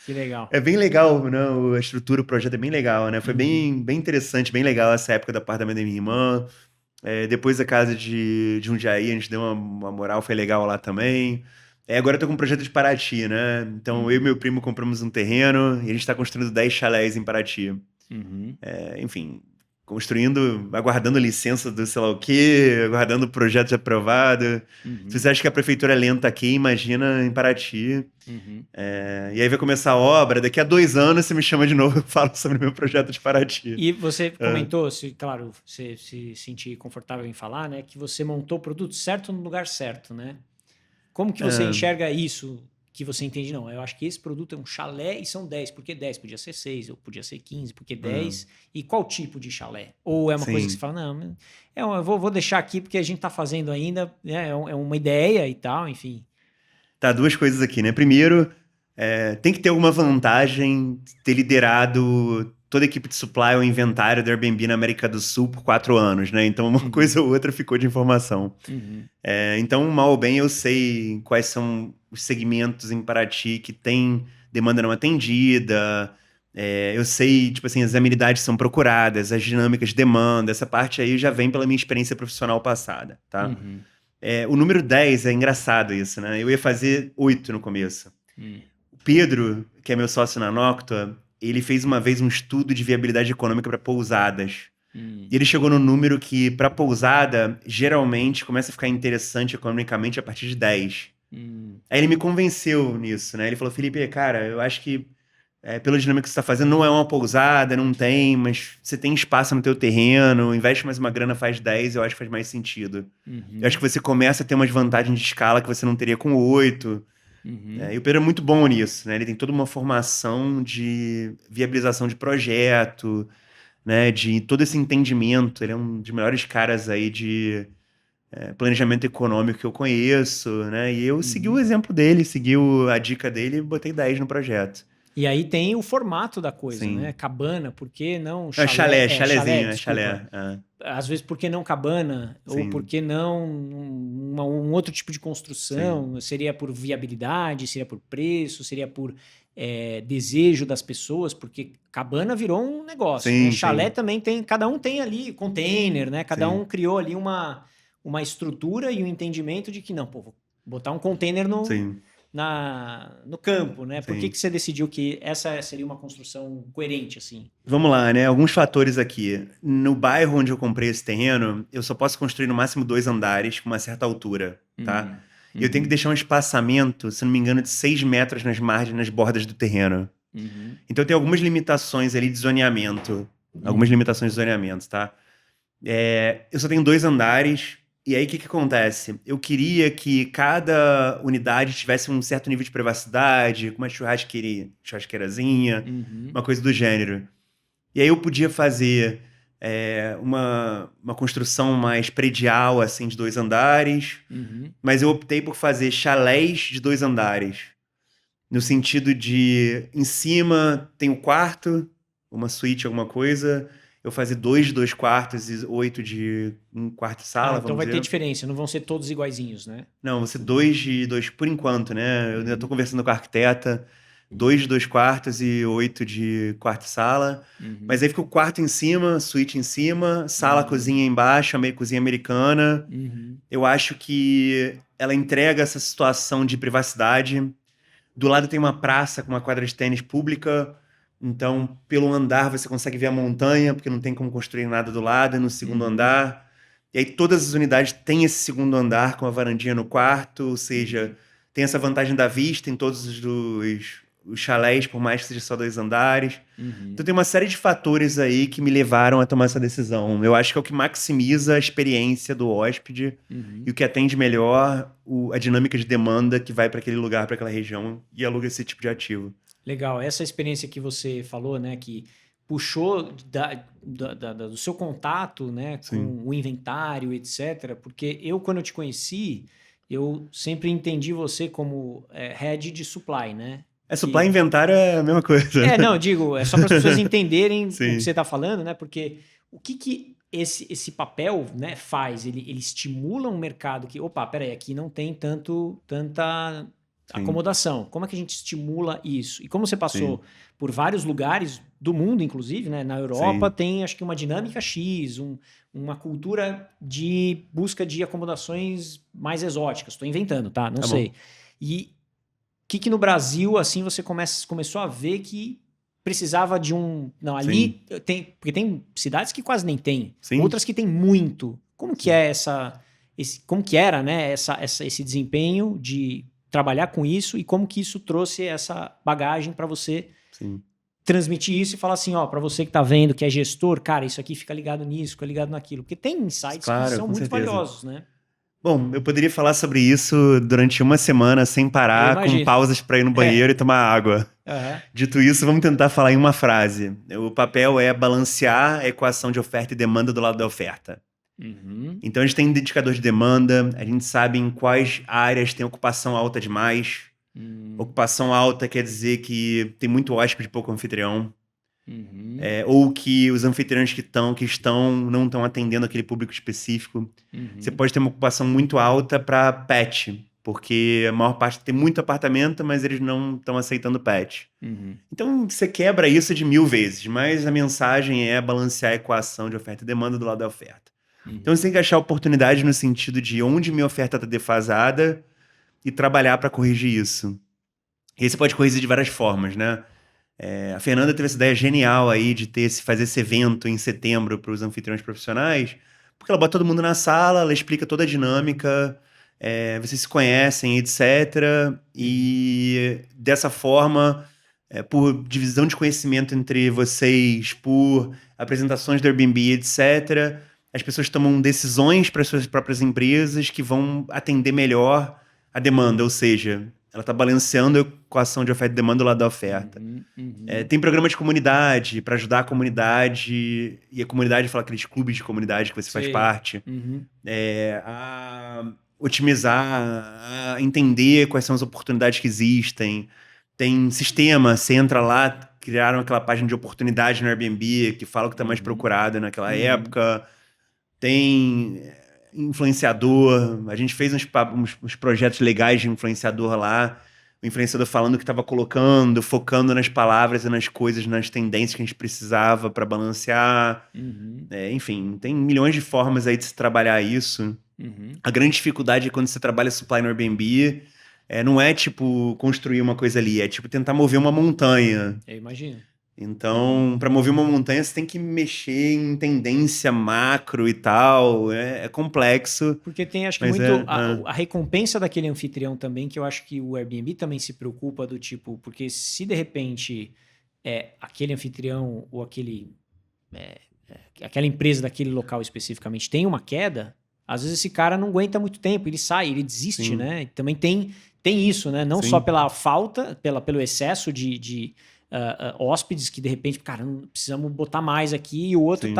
Que legal. É bem legal, né? A estrutura, o projeto é bem legal, né? Foi bem interessante, bem legal essa época do apartamento da minha irmã. Depois da casa de Jundiaí, a gente deu uma moral, foi legal lá também. Agora eu tô com um projeto de Paraty, né? Então eu e meu primo compramos um terreno e a gente tá construindo 10 chalés em Paraty. Enfim, construindo, aguardando licença do sei lá o quê, aguardando o projeto aprovado. Se você acha que a prefeitura é lenta aqui, imagina em Paraty. E aí vai começar a obra, daqui a 2 anos você me chama de novo e falo sobre o meu projeto de Paraty. E você comentou, claro, você se sentir confortável em falar, né? Que você montou o produto certo no lugar certo, né? Como que você enxerga isso? Que você entende, não, eu acho que esse produto é um chalé e são 10. Por que 10? Podia ser 6, ou podia ser 15, por que 10? E qual tipo de chalé? Ou é uma coisa que você fala, não, eu vou deixar aqui porque a gente tá fazendo ainda, né, é uma ideia e tal, enfim. Tá, 2 coisas aqui, né? Primeiro, tem que ter alguma vantagem ter liderado toda a equipe de supply ou inventário do Airbnb na América do Sul por 4 anos, né? Então uma coisa ou outra ficou de informação. Então, mal ou bem, eu sei quais são os segmentos em Paraty que tem demanda não atendida. Eu sei, tipo assim, as amenidades são procuradas, as dinâmicas de demanda. Essa parte aí já vem pela minha experiência profissional passada, tá? O número 10 é engraçado isso, né? Eu ia fazer 8 no começo. O Pedro, que é meu sócio na Noctua, ele fez uma vez um estudo de viabilidade econômica para pousadas. E ele chegou no número que, para pousada, geralmente começa a ficar interessante economicamente a partir de 10. Aí ele me convenceu nisso, né? Ele falou, Felipe, cara, eu acho que pela dinâmica que você está fazendo, não é uma pousada, não tem, mas você tem espaço no teu terreno, investe mais uma grana, faz 10, eu acho que faz mais sentido. Eu acho que você começa a ter umas vantagens de escala que você não teria com 8. E o Pedro é muito bom nisso, né? Ele tem toda uma formação de viabilização de projeto, né? De todo esse entendimento. Ele é um dos melhores caras aí de planejamento econômico que eu conheço, né? E eu segui o exemplo dele, segui a dica dele e botei 10 no projeto. E aí tem o formato da coisa, Sim. né? Cabana, por que não Chalé? chalézinho, Chalé. Às vezes, por que não cabana? Sim. Ou por que não um outro tipo de construção? Sim. Seria por viabilidade, seria por preço, seria por desejo das pessoas, porque cabana virou um negócio. Sim, né? Chalé sim. também tem, cada um tem ali container, né? Cada um criou ali uma estrutura e um entendimento de que não, pô, vou botar um container no campo, né? Por que você decidiu que essa seria uma construção coerente, assim? Vamos lá, né? Alguns fatores aqui. No bairro onde eu comprei esse terreno, eu só posso construir no máximo 2 andares com uma certa altura, tá? E eu tenho que deixar um espaçamento, se não me engano, de 6 metros nas margens, nas bordas do terreno. Então tem algumas limitações ali de zoneamento. Algumas limitações de zoneamento, tá? Eu só tenho 2 andares. E aí, o que acontece? Eu queria que cada unidade tivesse um certo nível de privacidade, com uma churrasqueirazinha, uma coisa do gênero. E aí eu podia fazer uma construção mais predial, assim, de 2 andares, mas eu optei por fazer chalés de 2 andares. No sentido de, em cima tem o quarto, uma suíte, alguma coisa... Eu fazer 2 de 2 quartos e 8 de 1 quarto e sala, então vai ter diferença, não vão ser todos iguaizinhos, né? Não, vão ser 2 de 2 por enquanto, né? Eu ainda tô conversando com a arquiteta, 2 de 2 quartos e 8 de quarto e sala. Mas aí fica o quarto em cima, suíte em cima, sala, cozinha embaixo, cozinha americana. Eu acho que ela entrega essa situação de privacidade. Do lado tem uma praça com uma quadra de tênis pública. Então, pelo andar, você consegue ver a montanha, porque não tem como construir nada do lado, é no segundo andar. E aí todas as unidades têm esse segundo andar com a varandinha no quarto, ou seja, tem essa vantagem da vista em todos os chalés, por mais que seja só 2 andares. Então tem uma série de fatores aí que me levaram a tomar essa decisão. Eu acho que é o que maximiza a experiência do hóspede e o que atende melhor a dinâmica de demanda que vai para aquele lugar, para aquela região e aluga esse tipo de ativo. Legal, essa experiência que você falou, né, que puxou do seu contato, né, com o inventário, etc. Porque quando eu te conheci, eu sempre entendi você como head de supply, né? Supply e inventário é a mesma coisa. Não, digo, é só para as pessoas entenderem o que você está falando, né? Porque o que esse papel, né, faz? Ele estimula um mercado que, opa, peraí, aqui não tem tanta acomodação. Como é que a gente estimula isso? E como você passou por vários lugares do mundo, inclusive, né? Na Europa tem, acho que, uma dinâmica X, uma cultura de busca de acomodações mais exóticas. Estou inventando, tá? Não sei. Bom. E o que no Brasil, assim, você começou a ver que precisava de Não, ali tem... Porque tem cidades que quase nem tem. Outras que tem muito. Como que é como que era, né? Esse desempenho de trabalhar com isso e como que isso trouxe essa bagagem para você transmitir isso e falar assim, ó, para você que tá vendo, que é gestor, cara, isso aqui fica ligado nisso, fica ligado naquilo. Porque tem insights que são muito valiosos, né? Bom, eu poderia falar sobre isso durante uma semana sem parar, com pausas para ir no banheiro e tomar água. Dito isso, vamos tentar falar em uma frase. O papel é balancear a equação de oferta e demanda do lado da oferta. Então a gente tem indicador de demanda, a gente sabe em quais áreas tem ocupação alta demais. Ocupação alta quer dizer que tem muito hóspede, pouco anfitrião. Ou que os anfitriões que estão não estão atendendo aquele público específico. Você pode ter uma ocupação muito alta para pet, porque a maior parte tem muito apartamento, mas eles não estão aceitando pet. Então você quebra isso de 1000 vezes, mas a mensagem é balancear a equação de oferta e demanda do lado da oferta. Então você tem que achar oportunidade no sentido de onde minha oferta está defasada e trabalhar para corrigir isso. E aí você pode corrigir de várias formas, né? A Fernanda teve essa ideia genial aí de fazer esse evento em setembro para os anfitriões profissionais, porque ela bota todo mundo na sala, ela explica toda a dinâmica, vocês se conhecem, etc. E dessa forma, por divisão de conhecimento entre vocês, por apresentações do Airbnb, etc., as pessoas tomam decisões para suas próprias empresas que vão atender melhor a demanda, ou seja, ela está balanceando a equação de oferta e demanda do lado da oferta. Tem programa de comunidade para ajudar a comunidade, e a comunidade fala aqueles clubes de comunidade que você faz parte, a otimizar, a entender quais são as oportunidades que existem. Tem sistema, você entra lá, criaram aquela página de oportunidade no Airbnb que fala o que está mais procurado naquela época. Tem influenciador, a gente fez uns projetos legais de influenciador lá, o influenciador falando o que estava colocando, focando nas palavras e nas coisas, nas tendências que a gente precisava para balancear. Enfim, tem milhões de formas aí de se trabalhar isso. A grande dificuldade é quando você trabalha supply no Airbnb, não é tipo construir uma coisa ali, é tipo tentar mover uma montanha. Eu imagino. Então, para mover uma montanha, você tem que mexer em tendência macro e tal. É complexo. Porque tem, acho que, muito a recompensa daquele anfitrião também, que eu acho que o Airbnb também se preocupa do tipo, porque se de repente aquele anfitrião ou aquela empresa daquele local especificamente tem uma queda, às vezes esse cara não aguenta muito tempo, ele sai, ele desiste, Sim. né? Também tem isso, né? Não Sim. só pela falta, pelo excesso de hóspedes que de repente, cara, precisamos botar mais aqui, e o outro Sim.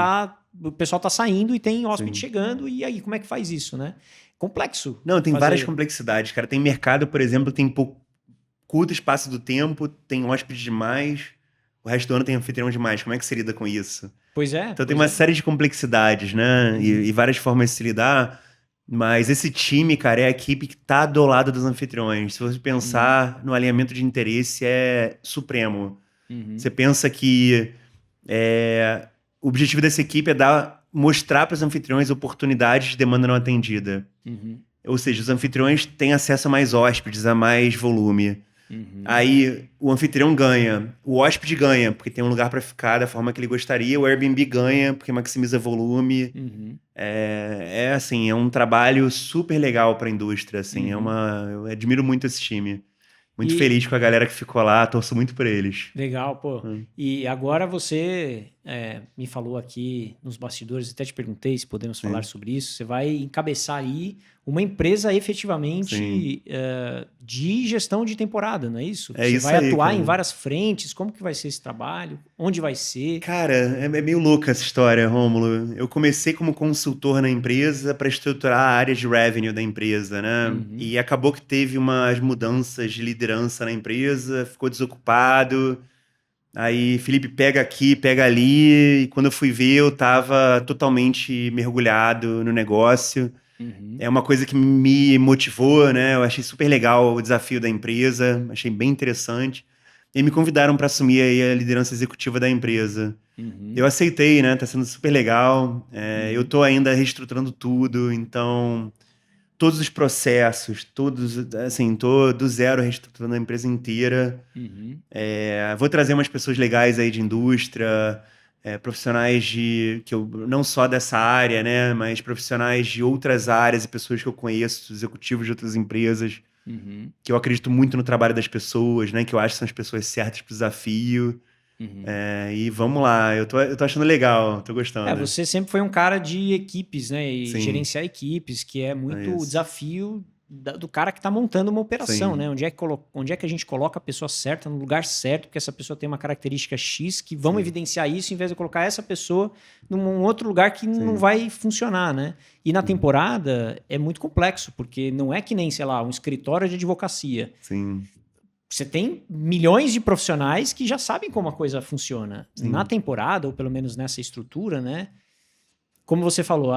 o pessoal tá saindo e tem hóspede Sim. chegando, e aí como é que faz isso, né? Complexo. Não, tem várias complexidades, cara. Tem mercado, por exemplo, tem curto espaço do tempo, tem hóspede demais, o resto do ano tem anfitrião demais. Como é que você lida com isso? Pois é. Então tem uma série de complexidades, né? E várias formas de se lidar. Mas esse time, cara, é a equipe que tá do lado dos anfitriões. Se você pensar no alinhamento de interesse, é supremo. Você pensa que o objetivo dessa equipe é mostrar para os anfitriões oportunidades de demanda não atendida. Ou seja, os anfitriões têm acesso a mais hóspedes, a mais volume. Aí o anfitrião ganha, o hóspede ganha, porque tem um lugar para ficar da forma que ele gostaria, o Airbnb ganha, porque maximiza volume. Assim, é um trabalho super legal para a indústria. Assim, eu admiro muito esse time. Muito feliz com a galera que ficou lá, torço muito por eles. Legal, pô. E agora você me falou aqui nos bastidores, até te perguntei se podemos falar sobre isso. Você vai encabeçar aí uma empresa efetivamente de gestão de temporada, não é isso? Você isso vai aí, atuar cara. em várias frentes, como que vai ser esse trabalho? Onde vai ser? Cara, é meio louca essa história, Rômulo. Eu comecei como consultor na empresa para estruturar a área de revenue da empresa, né? E acabou que teve umas mudanças de liderança na empresa, ficou desocupado. Aí Felipe pega aqui, pega ali, e quando eu fui ver, eu tava totalmente mergulhado no negócio. É uma coisa que me motivou, né? Eu achei super legal o desafio da empresa, achei bem interessante. E me convidaram para assumir aí a liderança executiva da empresa. Eu aceitei, né? Tá sendo super legal. Eu tô ainda reestruturando tudo, então todos os processos, assim, tô do zero reestruturando a empresa inteira. Vou trazer umas pessoas legais aí de indústria, profissionais que eu não só dessa área, né, mas profissionais de outras áreas e pessoas que eu conheço, executivos de outras empresas, que eu acredito muito no trabalho das pessoas, né, que eu acho que são as pessoas certas para o desafio. E vamos lá, eu tô achando legal, tô gostando. Você sempre foi um cara de equipes, né, e Sim. gerenciar equipes, que é muito o isso. desafio do cara que está montando uma operação, Sim. né? Onde é que a gente coloca a pessoa certa no lugar certo, porque essa pessoa tem uma característica X que vão evidenciar isso, em vez de colocar essa pessoa num outro lugar que não vai funcionar, né? E na temporada é muito complexo, porque não é que nem, sei lá, um escritório de advocacia. Sim. Você tem milhões de profissionais que já sabem como a coisa funciona. Na temporada, ou pelo menos nessa estrutura, né? Como você falou,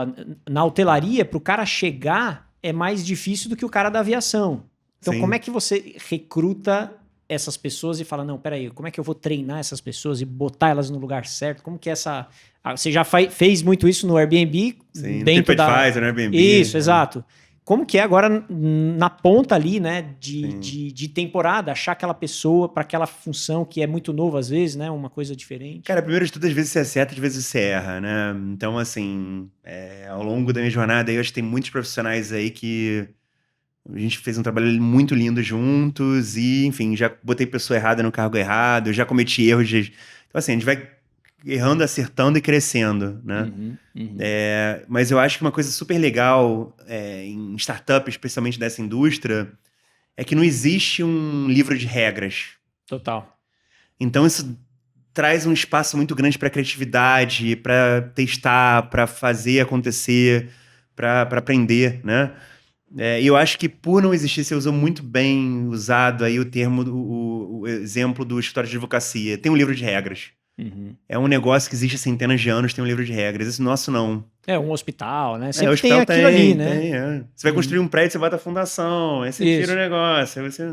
na hotelaria, para o cara chegar é mais difícil do que o cara da aviação. Então, como é que você recruta essas pessoas e fala, não, peraí, como é que eu vou treinar essas pessoas e botar elas no lugar certo? Como que você já fez muito isso no Airbnb? Sim, dentro no TripAdvisor, no Airbnb. Isso, exato. como que é agora na ponta ali, né, Sim. de temporada, achar aquela pessoa para aquela função que é muito nova às vezes, né, uma coisa diferente. Cara, primeiro de tudo, às vezes você acerta, às vezes você erra, né? Então, assim, ao longo da minha jornada, eu acho que tem muitos profissionais aí que a gente fez um trabalho muito lindo juntos e, enfim, já botei pessoa errada no cargo errado, já cometi erros de... Então, assim, a gente vai errando, acertando e crescendo, né? Mas eu acho que uma coisa super legal em startup, especialmente dessa indústria, é que não existe um livro de regras. Total. Então isso traz um espaço muito grande para criatividade, para testar, para fazer acontecer, para aprender, né? E eu acho que por não existir, você usou muito bem usado aí o termo, o exemplo do escritório de advocacia. Tem um livro de regras. É um negócio que existe há centenas de anos, tem um livro de regras. Esse nosso não. É um hospital, né? O Sempre tem hospital aquilo ali, né? Você vai construir um prédio, você bota a fundação, aí você Isso. tira o negócio, aí você...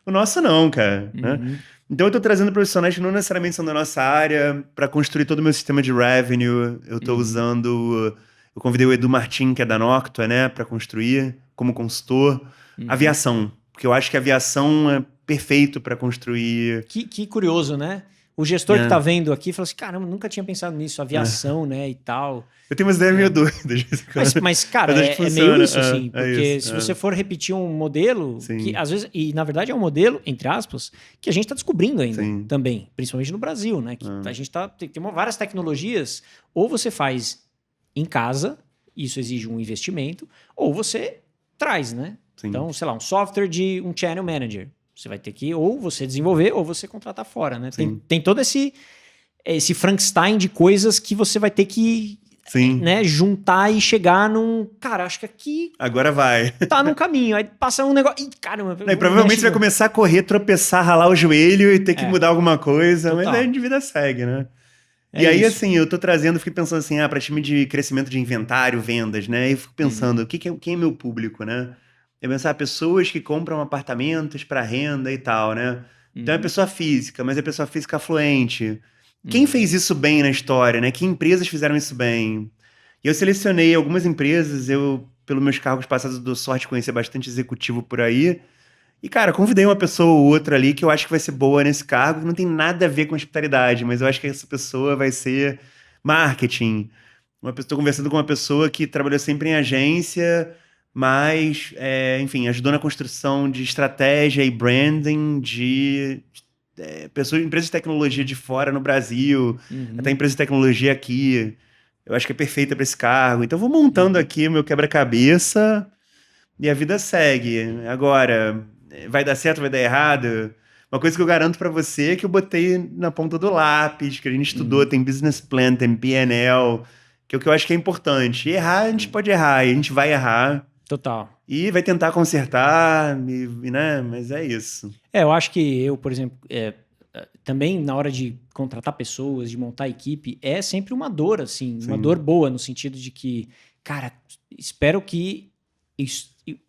O nosso não, cara. Né? Então eu tô trazendo profissionais que não necessariamente são da nossa área para construir todo o meu sistema de revenue. Eu tô usando... Eu convidei o Edu Martin, que é da Noctua, né, para construir como consultor. Aviação, porque eu acho que a aviação é perfeito para construir... Que curioso, né? O gestor que tá vendo aqui falou assim, caramba, nunca tinha pensado nisso, aviação, né, e tal. Eu tenho umas ideias meio doidas. Mas cara, é meio isso, assim, porque se você for repetir um modelo, Sim. que às vezes, e na verdade é um modelo, entre aspas, que a gente tá descobrindo ainda Sim. também, principalmente no Brasil, né, que a gente tem várias tecnologias, ou você faz em casa, isso exige um investimento, ou você traz, né? Sim. Então, sei lá, um software de um channel manager. Você vai ter que ou você desenvolver ou você contratar fora, né? Tem todo esse Frankenstein de coisas que você vai ter que né, juntar e chegar num... Cara, acho que aqui... Agora vai. Tá num caminho. Aí passa um negócio... Ih, caramba... E provavelmente você vai começar a correr, tropeçar, ralar o joelho e ter que mudar alguma coisa. Total. Mas aí a vida segue, né? E aí, isso. assim, eu tô trazendo... Fiquei pensando assim, para time de crescimento de inventário, vendas, né? E fico pensando, quem é meu público, né? Eu pensar pessoas que compram apartamentos para renda e tal, né? Então é pessoa física, mas é pessoa física afluente. Quem fez isso bem na história, né? Que empresas fizeram isso bem? E eu selecionei algumas empresas, pelos meus cargos passados, dou sorte de conhecer bastante executivo por aí. E, cara, convidei uma pessoa ou outra ali que eu acho que vai ser boa nesse cargo, que não tem nada a ver com hospitalidade, mas eu acho que essa pessoa vai ser marketing. Estou conversando com uma pessoa que trabalhou sempre em agência, mas, enfim, ajudou na construção de estratégia e branding de empresas de tecnologia de fora no Brasil, até empresas de tecnologia aqui. Eu acho que é perfeita para esse cargo. Então, vou montando aqui o meu quebra-cabeça e a vida segue. Agora, vai dar certo, vai dar errado? Uma coisa que eu garanto para você é que eu botei na ponta do lápis, que a gente estudou, tem business plan, tem PNL, que é o que eu acho que é importante. E errar, a gente pode errar, e a gente vai errar. Total. E vai tentar consertar, né? Mas é isso. Eu acho que eu, por exemplo, também na hora de contratar pessoas, de montar equipe, é sempre uma dor, assim, uma dor boa, no sentido de que, cara, espero que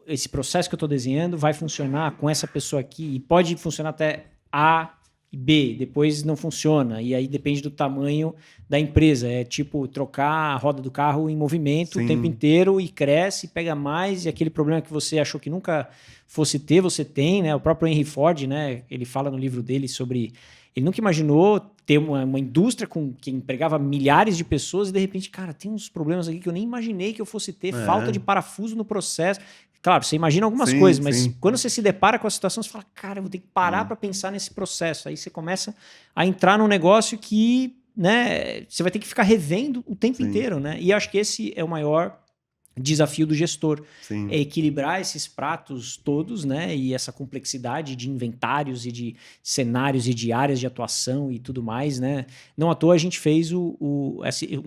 esse processo que eu estou desenhando vai funcionar com essa pessoa aqui, e pode funcionar até A e B, depois não funciona, e aí depende do tamanho da empresa, é tipo trocar a roda do carro em movimento o tempo inteiro e cresce, pega mais, e aquele problema que você achou que nunca fosse ter, você tem, né? O próprio Henry Ford, né? Ele fala no livro dele sobre... Ele nunca imaginou ter uma indústria que empregava milhares de pessoas e de repente, cara, tem uns problemas aqui que eu nem imaginei que eu fosse ter, falta de parafuso no processo. Claro, você imagina algumas coisas, mas quando você se depara com a situação, você fala, cara, eu vou ter que parar para pensar nesse processo. Aí você começa a entrar num negócio que, né, você vai ter que ficar revendo o tempo inteiro, né? E acho que esse é o maior desafio do gestor, é equilibrar esses pratos todos, né, e essa complexidade de inventários e de cenários e de áreas de atuação e tudo mais, né. Não à toa a gente fez o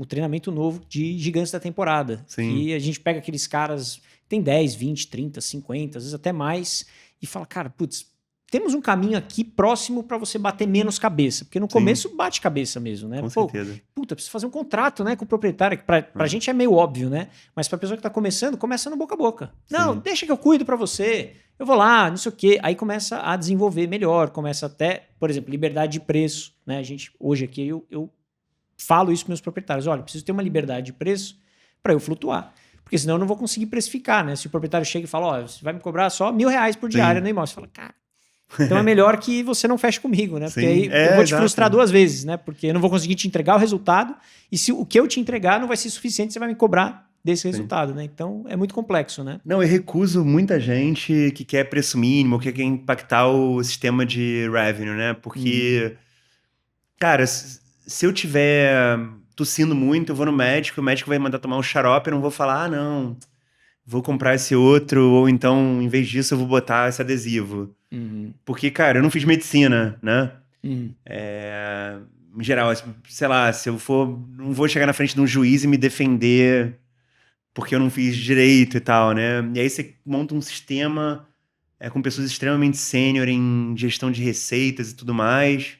treinamento novo de gigantes da temporada, que a gente pega aqueles caras, tem 10, 20, 30, 50, às vezes até mais, e fala, cara, putz, temos um caminho aqui próximo para você bater menos cabeça, porque no começo bate cabeça mesmo, né? Com certeza. Puta, preciso fazer um contrato, né, com o proprietário, que pra gente é meio óbvio, né? Mas pra pessoa que tá começando, começa no boca a boca. Não, deixa que eu cuido pra você, eu vou lá, não sei o quê. Aí começa a desenvolver melhor, começa até, por exemplo, liberdade de preço, né? A gente, hoje aqui, eu falo isso para meus proprietários, olha, preciso ter uma liberdade de preço para eu flutuar. Porque senão eu não vou conseguir precificar, né? Se o proprietário chega e fala, você vai me cobrar só R$1.000 por diária no imóvel. Você fala, cara, então é melhor que você não feche comigo, né? Porque aí eu vou te frustrar 2 vezes, né? Porque eu não vou conseguir te entregar o resultado e se o que eu te entregar não vai ser suficiente, você vai me cobrar desse resultado, né? Então é muito complexo, né? Não, eu recuso muita gente que quer preço mínimo, que quer impactar o sistema de revenue, né? Porque, cara, se eu tiver tossindo muito, eu vou no médico, o médico vai mandar tomar um xarope, eu não vou falar, não, vou comprar esse outro, ou então, em vez disso, eu vou botar esse adesivo. Porque, cara, eu não fiz medicina, né? Em geral, sei lá, se eu for, não vou chegar na frente de um juiz e me defender porque eu não fiz direito e tal, né? E aí você monta um sistema com pessoas extremamente sênior em gestão de receitas e tudo mais.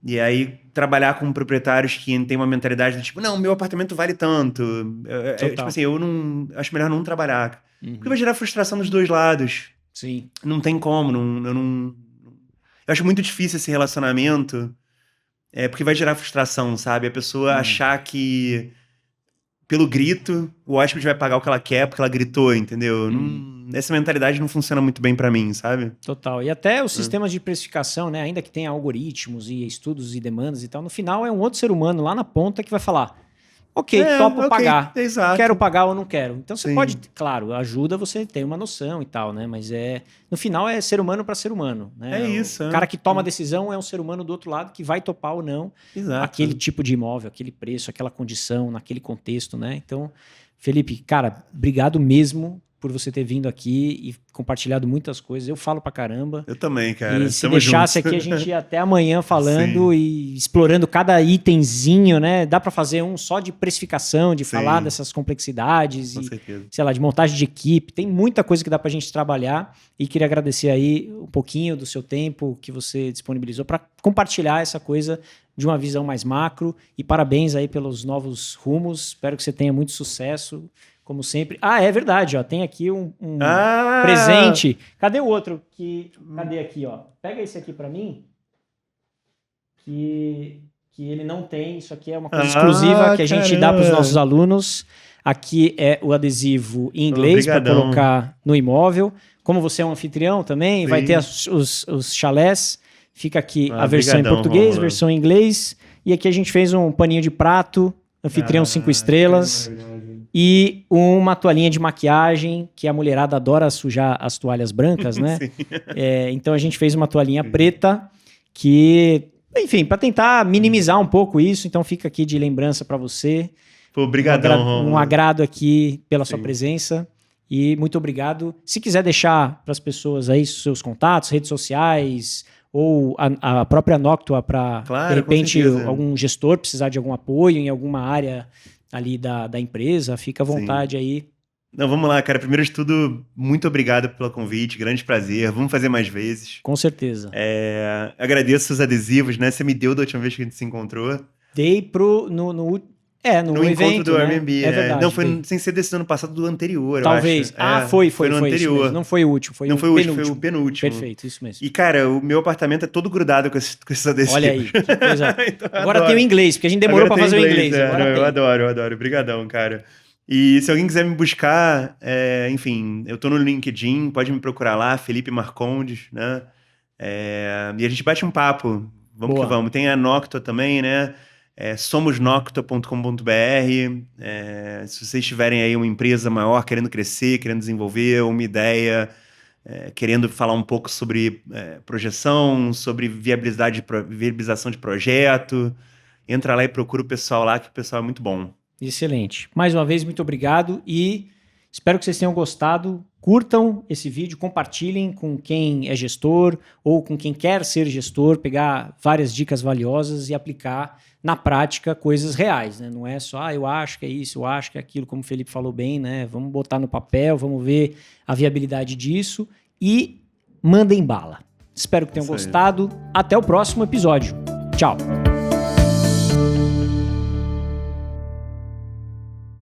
E aí trabalhar com proprietários que têm uma mentalidade do tipo, não, meu apartamento vale tanto. Tipo assim, eu não acho melhor não trabalhar. Porque vai gerar frustração dos 2 lados. Sim. Não tem como, eu acho muito difícil esse relacionamento, porque vai gerar frustração, sabe? A pessoa achar que pelo grito, o hóspede vai pagar o que ela quer porque ela gritou, entendeu? Essa mentalidade não funciona muito bem pra mim, sabe? Total. E até os sistemas de precificação, né? Ainda que tenha algoritmos e estudos e demandas e tal, no final é um outro ser humano lá na ponta que vai falar, topo pagar. Exato. Quero pagar ou não quero. Então você Sim. pode, claro, ajuda você ter uma noção e tal, né? Mas no final é ser humano para ser humano, né? É isso. O cara que toma a decisão é um ser humano do outro lado que vai topar ou não aquele tipo de imóvel, aquele preço, aquela condição, naquele contexto, né? Então, Felipe, cara, obrigado mesmo por você ter vindo aqui e compartilhado muitas coisas. Eu falo pra caramba. Eu também, cara. E se deixasse aqui, a gente ia até amanhã falando e explorando cada itemzinho, né? Dá pra fazer um só de precificação, de falar dessas complexidades Com e, certeza. sei lá, de montagem de equipe. Tem muita coisa que dá pra gente trabalhar e queria agradecer aí um pouquinho do seu tempo que você disponibilizou para compartilhar essa coisa de uma visão mais macro e parabéns aí pelos novos rumos. Espero que você tenha muito sucesso. Como sempre. É verdade, ó. Tem aqui um presente. Cadê o outro? Cadê aqui, ó? Pega esse aqui pra mim. Que ele não tem. Isso aqui é uma coisa exclusiva que a gente dá pros nossos alunos. Aqui é o adesivo em inglês para colocar no imóvel. Como você é um anfitrião também, vai ter os chalés. Fica aqui a versão em português, versão em inglês. E aqui a gente fez um paninho de prato, anfitrião 5 estrelas. E uma toalhinha de maquiagem, que a mulherada adora sujar as toalhas brancas, né? Então a gente fez uma toalhinha preta que, enfim, para tentar minimizar um pouco isso. Então fica aqui de lembrança para você. Pô, obrigadão, um agrado aqui pela sua presença. E muito obrigado. Se quiser deixar para as pessoas aí seus contatos, redes sociais ou a própria Noctua para, de repente, algum gestor precisar de algum apoio em alguma área ali da empresa, fica à vontade aí. Não, vamos lá, cara. Primeiro de tudo, muito obrigado pelo convite, grande prazer. Vamos fazer mais vezes. Com certeza. Agradeço os adesivos, né? Você me deu da última vez que a gente se encontrou. Dei no evento, encontro do Airbnb, né? Verdade, não, foi sem ser desse ano passado, do anterior, talvez. Eu acho. Foi no anterior. Não foi o último, foi o penúltimo. Perfeito, isso mesmo. E, cara, o meu apartamento é todo grudado com esses adesivos. Olha aí, que coisa. Então, agora tem o inglês, porque a gente demorou para fazer o inglês. Eu adoro. Obrigadão, cara. E se alguém quiser me buscar, enfim, eu tô no LinkedIn, pode me procurar lá, Felipe Marcondes, né? E a gente bate um papo. Vamos que vamos. Tem a Noctua também, né? somosnoctua.com.br. Se vocês tiverem aí uma empresa maior querendo crescer, querendo desenvolver uma ideia, querendo falar um pouco sobre projeção, sobre viabilização de projeto, entra lá e procura o pessoal lá, que o pessoal é muito bom. Excelente. Mais uma vez, muito obrigado e espero que vocês tenham gostado. Curtam esse vídeo, compartilhem com quem é gestor ou com quem quer ser gestor, pegar várias dicas valiosas e aplicar na prática coisas reais, né? Não é só, eu acho que é isso, eu acho que é aquilo, como o Felipe falou bem, né? Vamos botar no papel, vamos ver a viabilidade disso e mandem bala. Espero que tenham gostado. Até o próximo episódio. Tchau.